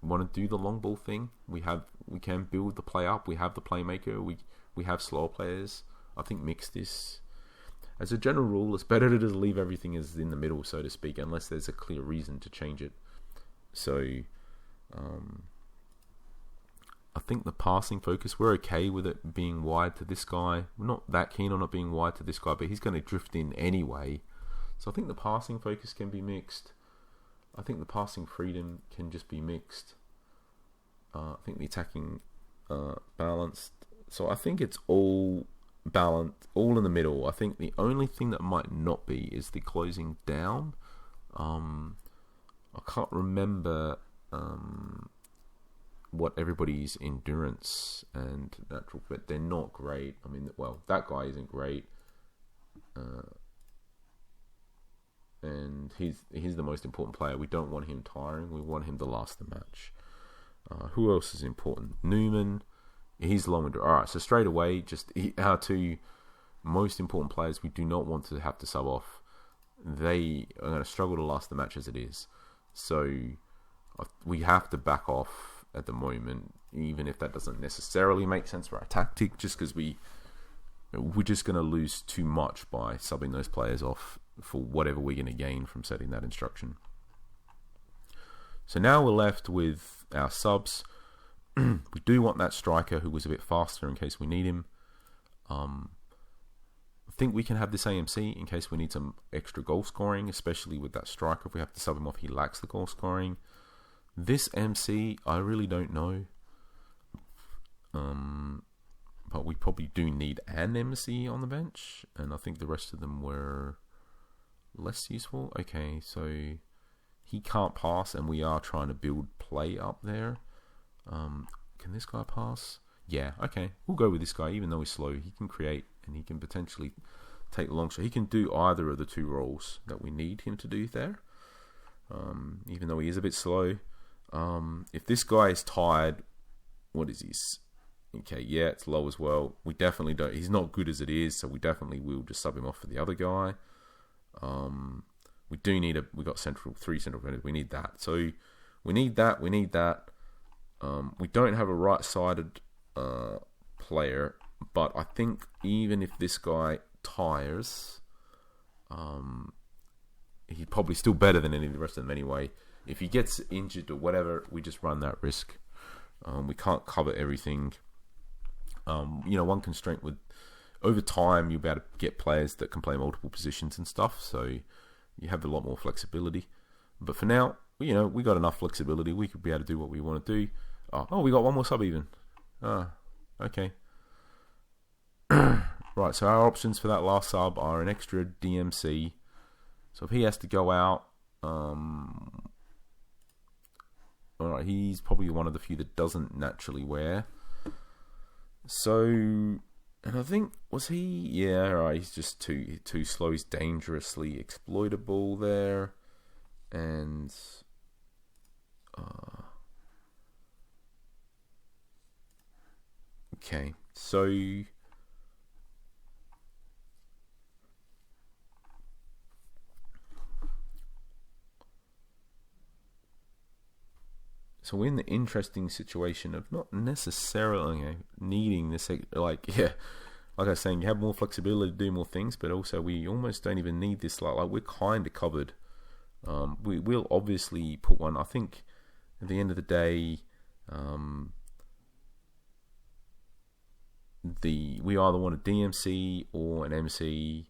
want to do the long ball thing. We can build the play up. We have the playmaker. We have slow players. I think mixed is, as a general rule, it's better to just leave everything as in the middle, so to speak, unless there's a clear reason to change it. So I think the passing focus, we're okay with it being wide to this guy. We're not that keen on it being wide to this guy, but he's going to drift in anyway. So I think the passing focus can be mixed. I think the passing freedom can just be mixed. I think the attacking balanced So I think it's all balanced, all in the middle. I think the only thing that might not be is the closing down. I can't remember what everybody's endurance and natural, but they're not great. I mean, well, that guy isn't great, and he's the most important player. We don't want him tiring. We want him to last the match. Who else is important? Newman. He's long and all right. So straight away, just our two most important players. We do not want to have to sub off. They are going to struggle to last the match as it is. So we have to back off at the moment, even if that doesn't necessarily make sense for our tactic, just because we're just going to lose too much by subbing those players off for whatever we're going to gain from setting that instruction. So now we're left with our subs. We do want that striker who was a bit faster in case we need him. I think we can have this AMC in case we need some extra goal scoring, especially with that striker. If we have to sub him off, he lacks the goal scoring. This MC, I really don't know. But we probably do need an MC on the bench, and I think the rest of them were less useful. Okay, so he can't pass, and we are trying to build play up there. Can this guy pass? Yeah, okay. We'll go with this guy, even though he's slow. He can create, and he can potentially take the long shot. He can do either of the two roles that we need him to do there, even though he is a bit slow. If this guy is tired, what is his? Okay, yeah, it's low as well. We definitely don't. He's not good as it is, so we definitely will just sub him off for the other guy. We do need we got three central defenders. We need that. So we need that. We need that. We don't have a right-sided player, but I think even if this guy tires, he's probably still better than any of the rest of them anyway. If he gets injured or whatever, we just run that risk. We can't cover everything. One constraint with over time, you'll be able to get players that can play multiple positions and stuff, so you have a lot more flexibility. But for now, we got enough flexibility. We could be able to do what we want to do. Oh, we got one more sub even. Okay. Right, so our options for that last sub are an extra DMC. So if he has to go out, alright, he's probably one of the few that doesn't naturally wear. So, and I think, was he? Yeah, right, he's just too slow. He's dangerously exploitable there. And okay, so we're in the interesting situation of not necessarily needing this, like I was saying, you have more flexibility to do more things, but also we almost don't even need this. Like we're kind of covered. We will obviously put one. I think at the end of the day, we either want a DMC or an MC.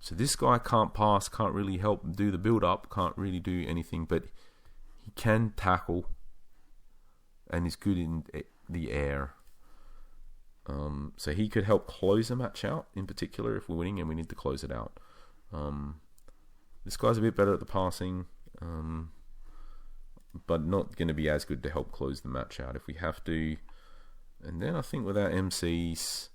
So this guy can't pass, can't really help do the build-up, can't really do anything, but he can tackle and is good in the air. So he could help close a match out, in particular, if we're winning and we need to close it out. This guy's a bit better at the passing, but not going to be as good to help close the match out if we have to. And then I think with our MCs...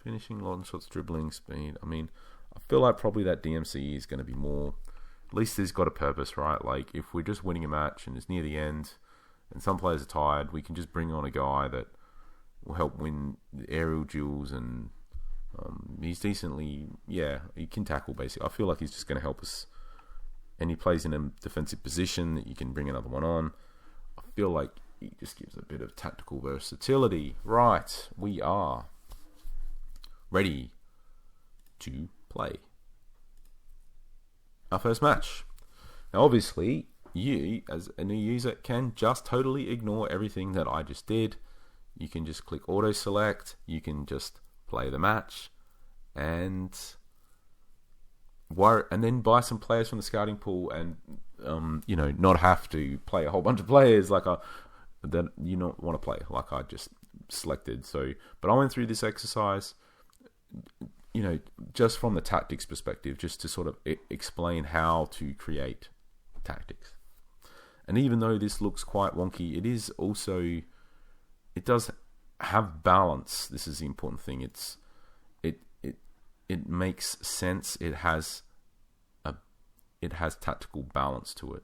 finishing, long shots, dribbling, speed. I mean, I feel like probably that DMC is going to be more... At least it's got a purpose, right? Like, if we're just winning a match and it's near the end and some players are tired, we can just bring on a guy that will help win the aerial duels, and he's decently... Yeah, he can tackle, basically. I feel like he's just going to help us. And he plays in a defensive position that you can bring another one on. I feel like he just gives a bit of tactical versatility. Right, we are ready to play our first match. Now, obviously, you, as a new user, can just totally ignore everything that I just did. You can just click auto select, you can just play the match, and then buy some players from the scouting pool and not have to play a whole bunch of players that you don't want to play, like I just selected. So, but I went through this exercise, just from the tactics perspective, just to sort of explain how to create tactics. And even though this looks quite wonky, it does have balance. This is the important thing. It makes sense. It has tactical balance to it.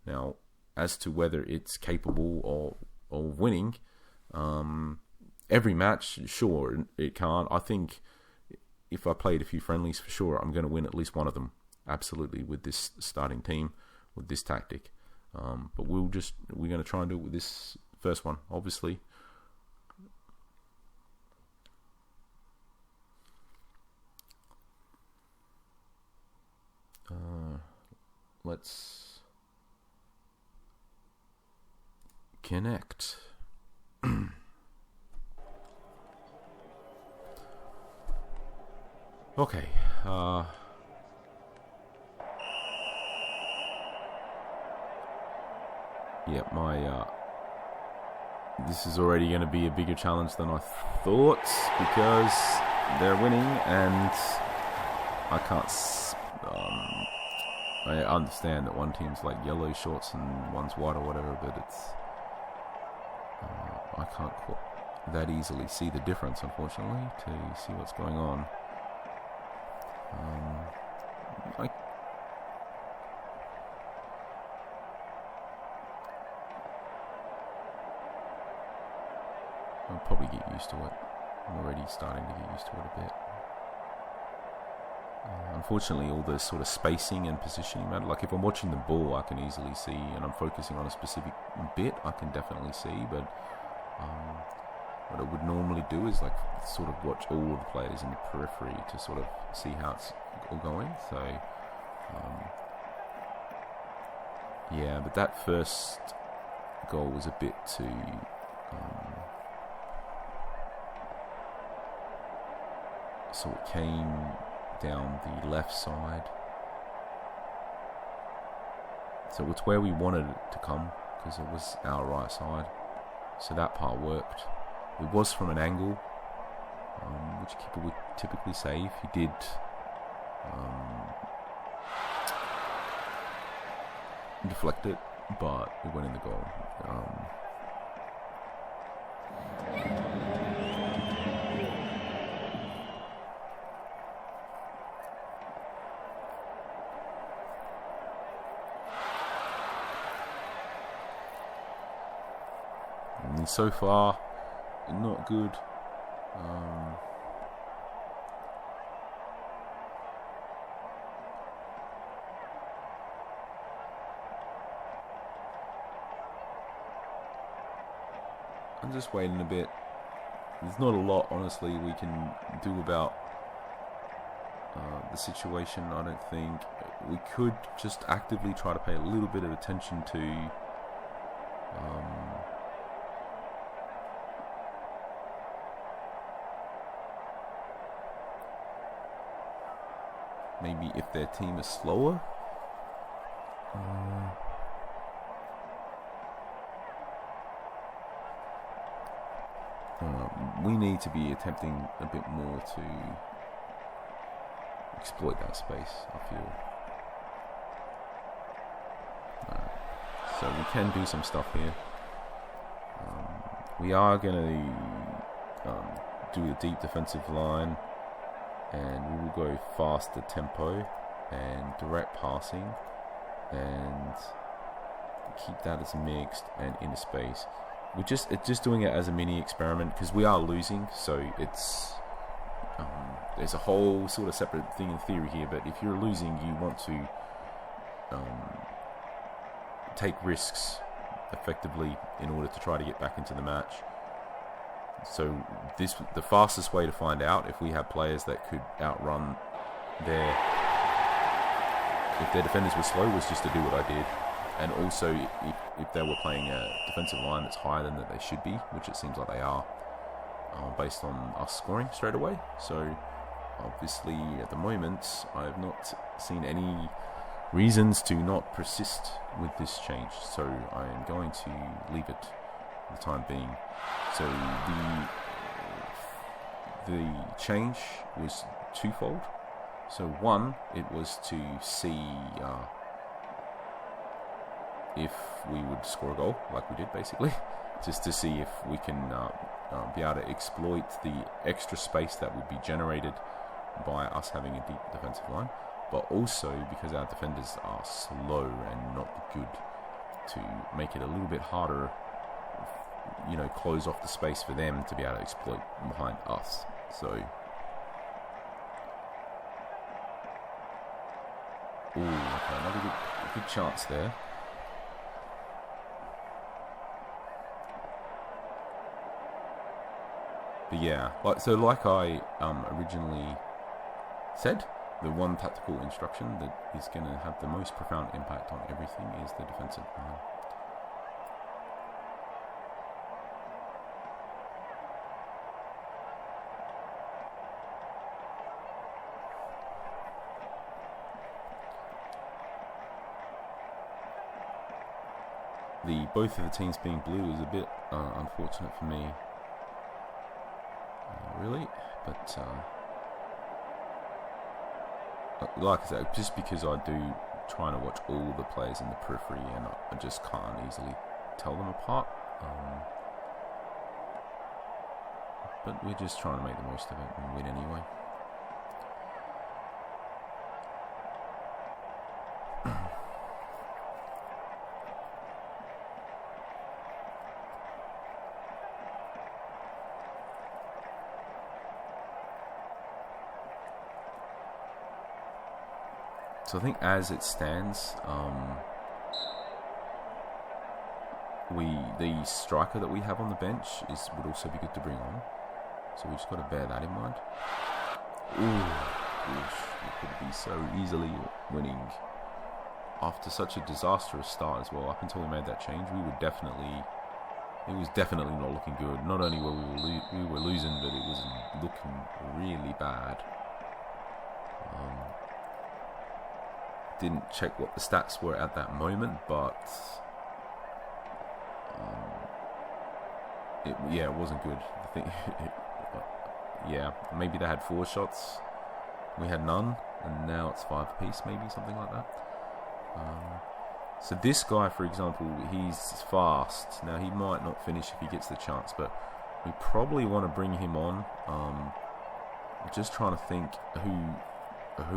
Now, as to whether it's capable of winning, every match, sure, it can't. I think if I played a few friendlies, for sure, I'm going to win at least one of them. Absolutely, with this starting team, with this tactic. But we're going to try and do it with this first one, obviously. Let's connect. Okay. Yeah, this is already going to be a bigger challenge than I thought, because they're winning and I can't. I understand that one team's like yellow shorts and one's white or whatever, but I can't that easily see the difference, unfortunately, to see what's going on. I'll probably get used to it. I'm already starting to get used to it a bit. Unfortunately, all the sort of spacing and positioning matter. Like if I'm watching the ball, I can easily see, and I'm focusing on a specific bit, I can definitely see. But what I would normally do is like sort of watch all of the players in the periphery to sort of see how it's all going. So yeah, but that first goal was a bit too. So it came down the left side. So it's where we wanted it to come, because it was our right side. So that part worked. It was from an angle, which keeper would typically save. He did deflect it, but it went in the goal. And so far, not good. I'm just waiting a bit. There's not a lot, honestly, we can do about the situation, I don't think. We could just actively try to pay a little bit of attention to maybe if their team is slower. We need to be attempting a bit more to exploit that space, I feel. So we can do some stuff here. We are going to do a deep defensive line, and we will go faster tempo and direct passing, and keep that as mixed and into space. We're just doing it as a mini experiment, because we are losing, so it's there's a whole sort of separate thing in theory here. But if you're losing, you want to take risks effectively in order to try to get back into the match. So the fastest way to find out if we have players that could outrun if their defenders were slow, was just to do what I did. And also, if they were playing a defensive line that's higher than that they should be, which it seems like they are, based on us scoring straight away. So, obviously, at the moment, I have not seen any reasons to not persist with this change, so I am going to leave it for the time being. So the change was twofold. So one, it was to see if we would score a goal, like we did basically, just to see if we can be able to exploit the extra space that would be generated by us having a deep defensive line, but also because our defenders are slow and not good, to make it a little bit harder, close off the space for them to be able to exploit behind us. So, okay, another good chance there. But yeah, like I originally said, the one tactical instruction that is going to have the most profound impact on everything is the defensive line. Both of the teams being blue is a bit unfortunate for me, really, but like I said, just because I do trying to watch all the players in the periphery and I just can't easily tell them apart, but we're just trying to make the most of it and win anyway. So I think as it stands, the striker that we have on the bench would also be good to bring on. So we just got to bear that in mind. Ooh, we could be so easily winning after such a disastrous start as well. Up until we made that change, it was definitely not looking good. Not only were we were losing, but it was looking really bad. Didn't check what the stats were at that moment, but it wasn't good. I think maybe they had 4 shots, we had none, and now it's 5 apiece, maybe something like that. So this guy, for example, he's fast. Now he might not finish if he gets the chance, but we probably want to bring him on. I'm just trying to think who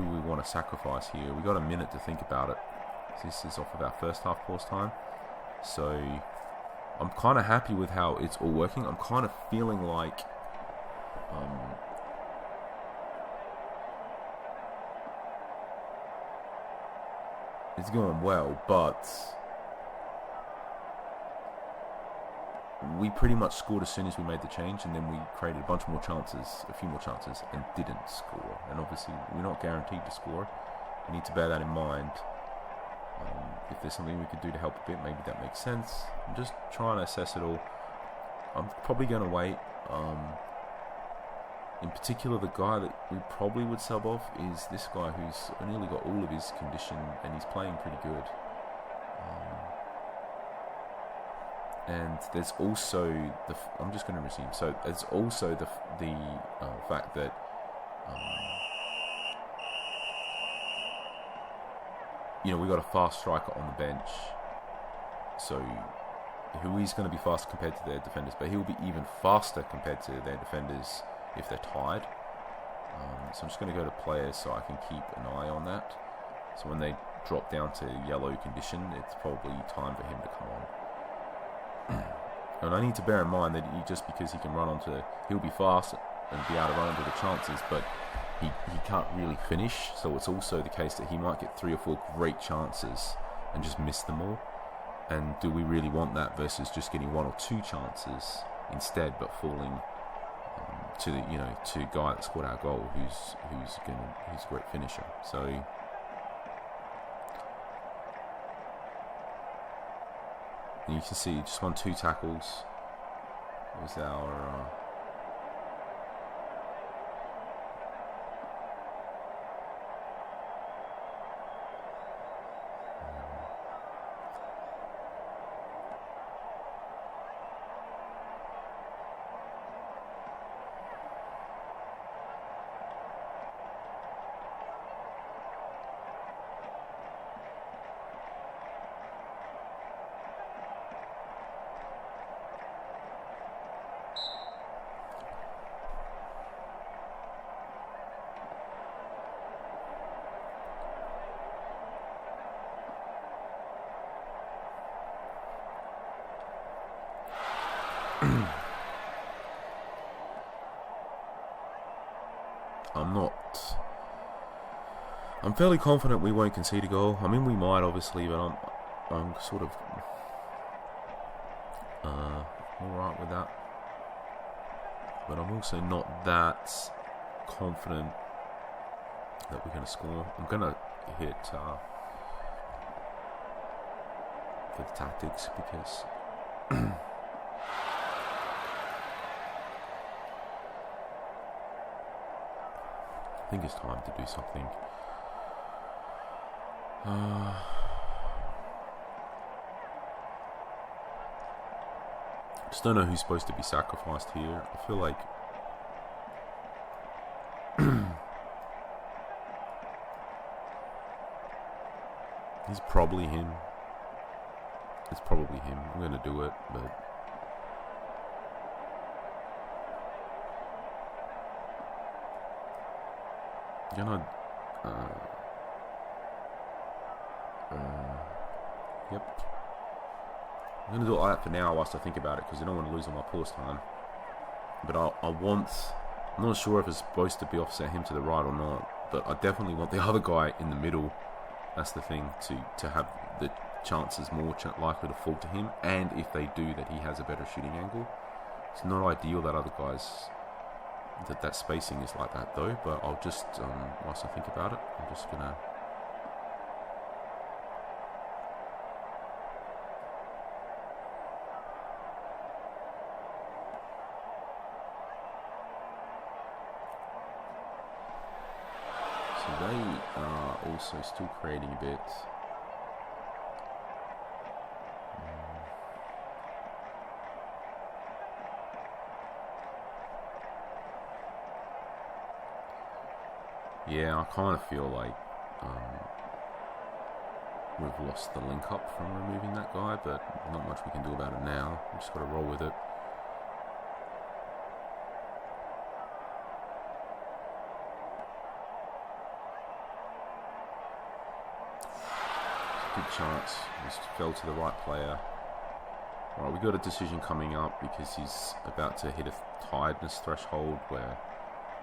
we want to sacrifice here. We got a minute to think about it. This is off of our first half pause time, so I'm kind of happy with how it's all working. I'm kind of feeling like it's going well, but we pretty much scored as soon as we made the change, and then we created a few more chances, and didn't score. And obviously, we're not guaranteed to score. We need to bear that in mind. If there's something we could do to help a bit, maybe that makes sense. I'm just trying to assess it all. I'm probably going to wait. In particular, the guy that we probably would sub off is this guy who's nearly got all of his condition, and he's playing pretty good. And there's also I'm just going to resume. So there's also the fact that we got a fast striker on the bench. So who is going to be fast compared to their defenders, but he'll be even faster compared to their defenders if they're tied. So I'm just going to go to players so I can keep an eye on that. So when they drop down to yellow condition, it's probably time for him to come on. And I need to bear in mind that just because he'll be fast and be able to run into the chances, but he can't really finish. So it's also the case that he might get 3 or 4 great chances and just miss them all. And do we really want that versus just getting 1 or 2 chances instead, but falling to a guy that scored our goal, who's a great finisher. So. And you can see just won 2 tackles. It was our I'm fairly confident we won't concede a goal. I mean, we might, obviously, but I'm sort of alright with that. But I'm also not that confident that we're going to score. I'm going to hit the tactics because I think it's time to do something. Just don't know who's supposed to be sacrificed here. I feel like he's probably him. It's probably him. I'm gonna do it, but I'm gonna yep. I'm going to do it like that for now whilst I think about it, because I don't want to lose on my pause time. But I'm not sure if it's supposed to be offset him to the right or not, but I definitely want the other guy in the middle. That's the thing, to have the chances more likely to fall to him, and if they do, that he has a better shooting angle. It's not ideal that other guys, that spacing is like that though, but I'll just, whilst I think about it, I'm just going to... They are also still creating a bit. Yeah, I kind of feel like we've lost the link up from removing that guy, but not much we can do about it now. We just got to roll with it. Good chance. Just fell to the right player. Alright, we got a decision coming up because he's about to hit a tiredness threshold where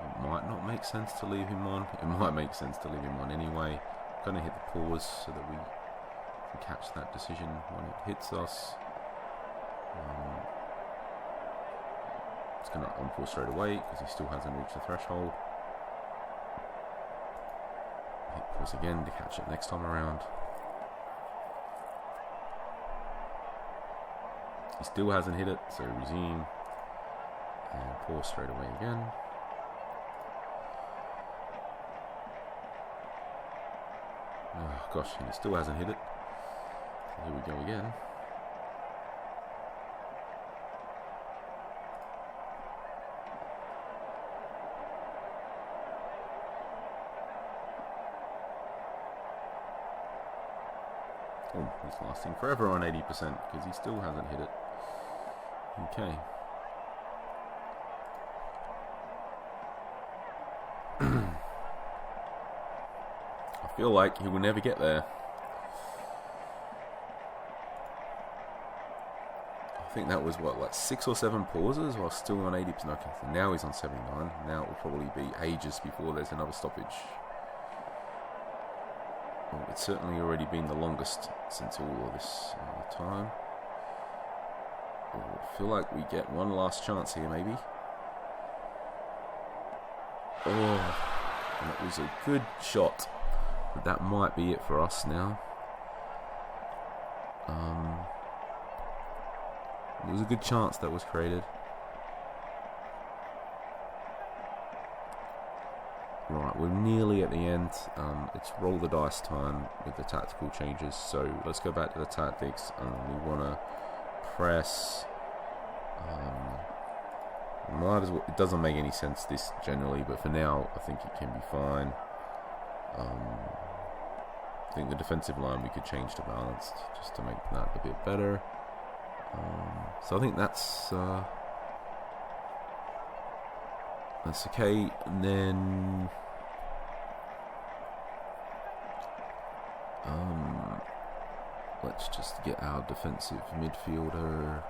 it might not make sense to leave him on. It might make sense to leave him on anyway. I'm going to hit the pause so that we can catch that decision when it hits us. It's going to unpause straight away because he still hasn't reached the threshold. Hit pause again to catch it next time around. He still hasn't hit it, so resume and pause straight away again. Oh gosh, and he still hasn't hit it. So here we go again. Oh, he's lasting forever on 80% because he still hasn't hit it. Okay. I feel like he will never get there. I think that was what, like 6 or 7 pauses while still on 80%. Okay, so now he's on 79. Now it will probably be ages before there's another stoppage. Well, it's certainly already been the longest since all of this time. I feel like we get one last chance here, maybe. Oh, and it was a good shot. But that might be it for us now. There was a good chance that was created. Right, we're nearly at the end. It's roll the dice time with the tactical changes. So let's go back to the tactics. We want to press. Might as well. It doesn't make any sense this generally, but for now, I think it can be fine. I think the defensive line we could change to balanced just to make that a bit better. So I think that's okay. And then let's just get our defensive midfielder.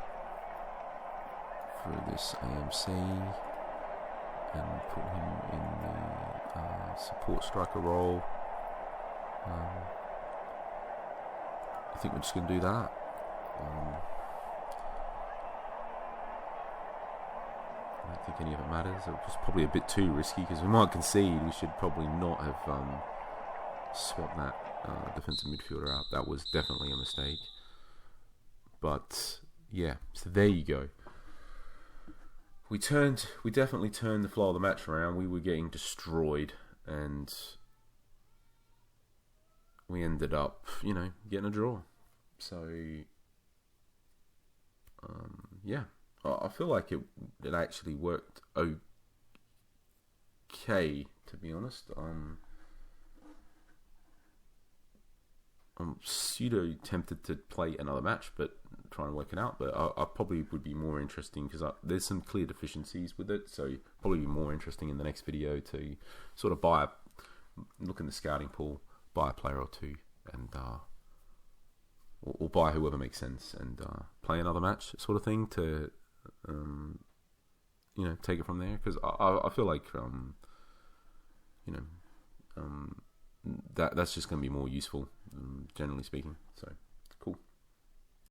for this AMC and put him in the support striker role. I think we're just going to do that. I don't think any of it matters. It was probably a bit too risky because we might concede. We should probably not have swapped that defensive midfielder out. That was definitely a mistake. But yeah, so there you go. We definitely turned the flow of the match around. We were getting destroyed, and we ended up, getting a draw. So yeah, I feel like it actually worked okay, to be honest. I'm pseudo tempted to play another match, but try and work it out. But I probably would be more interesting because there's some clear deficiencies with it. So probably be more interesting in the next video to sort of look in the scouting pool, buy a player or two, and or buy whoever makes sense, and play another match, sort of thing, to take it from there. Because I feel like that's just going to be more useful, generally speaking. So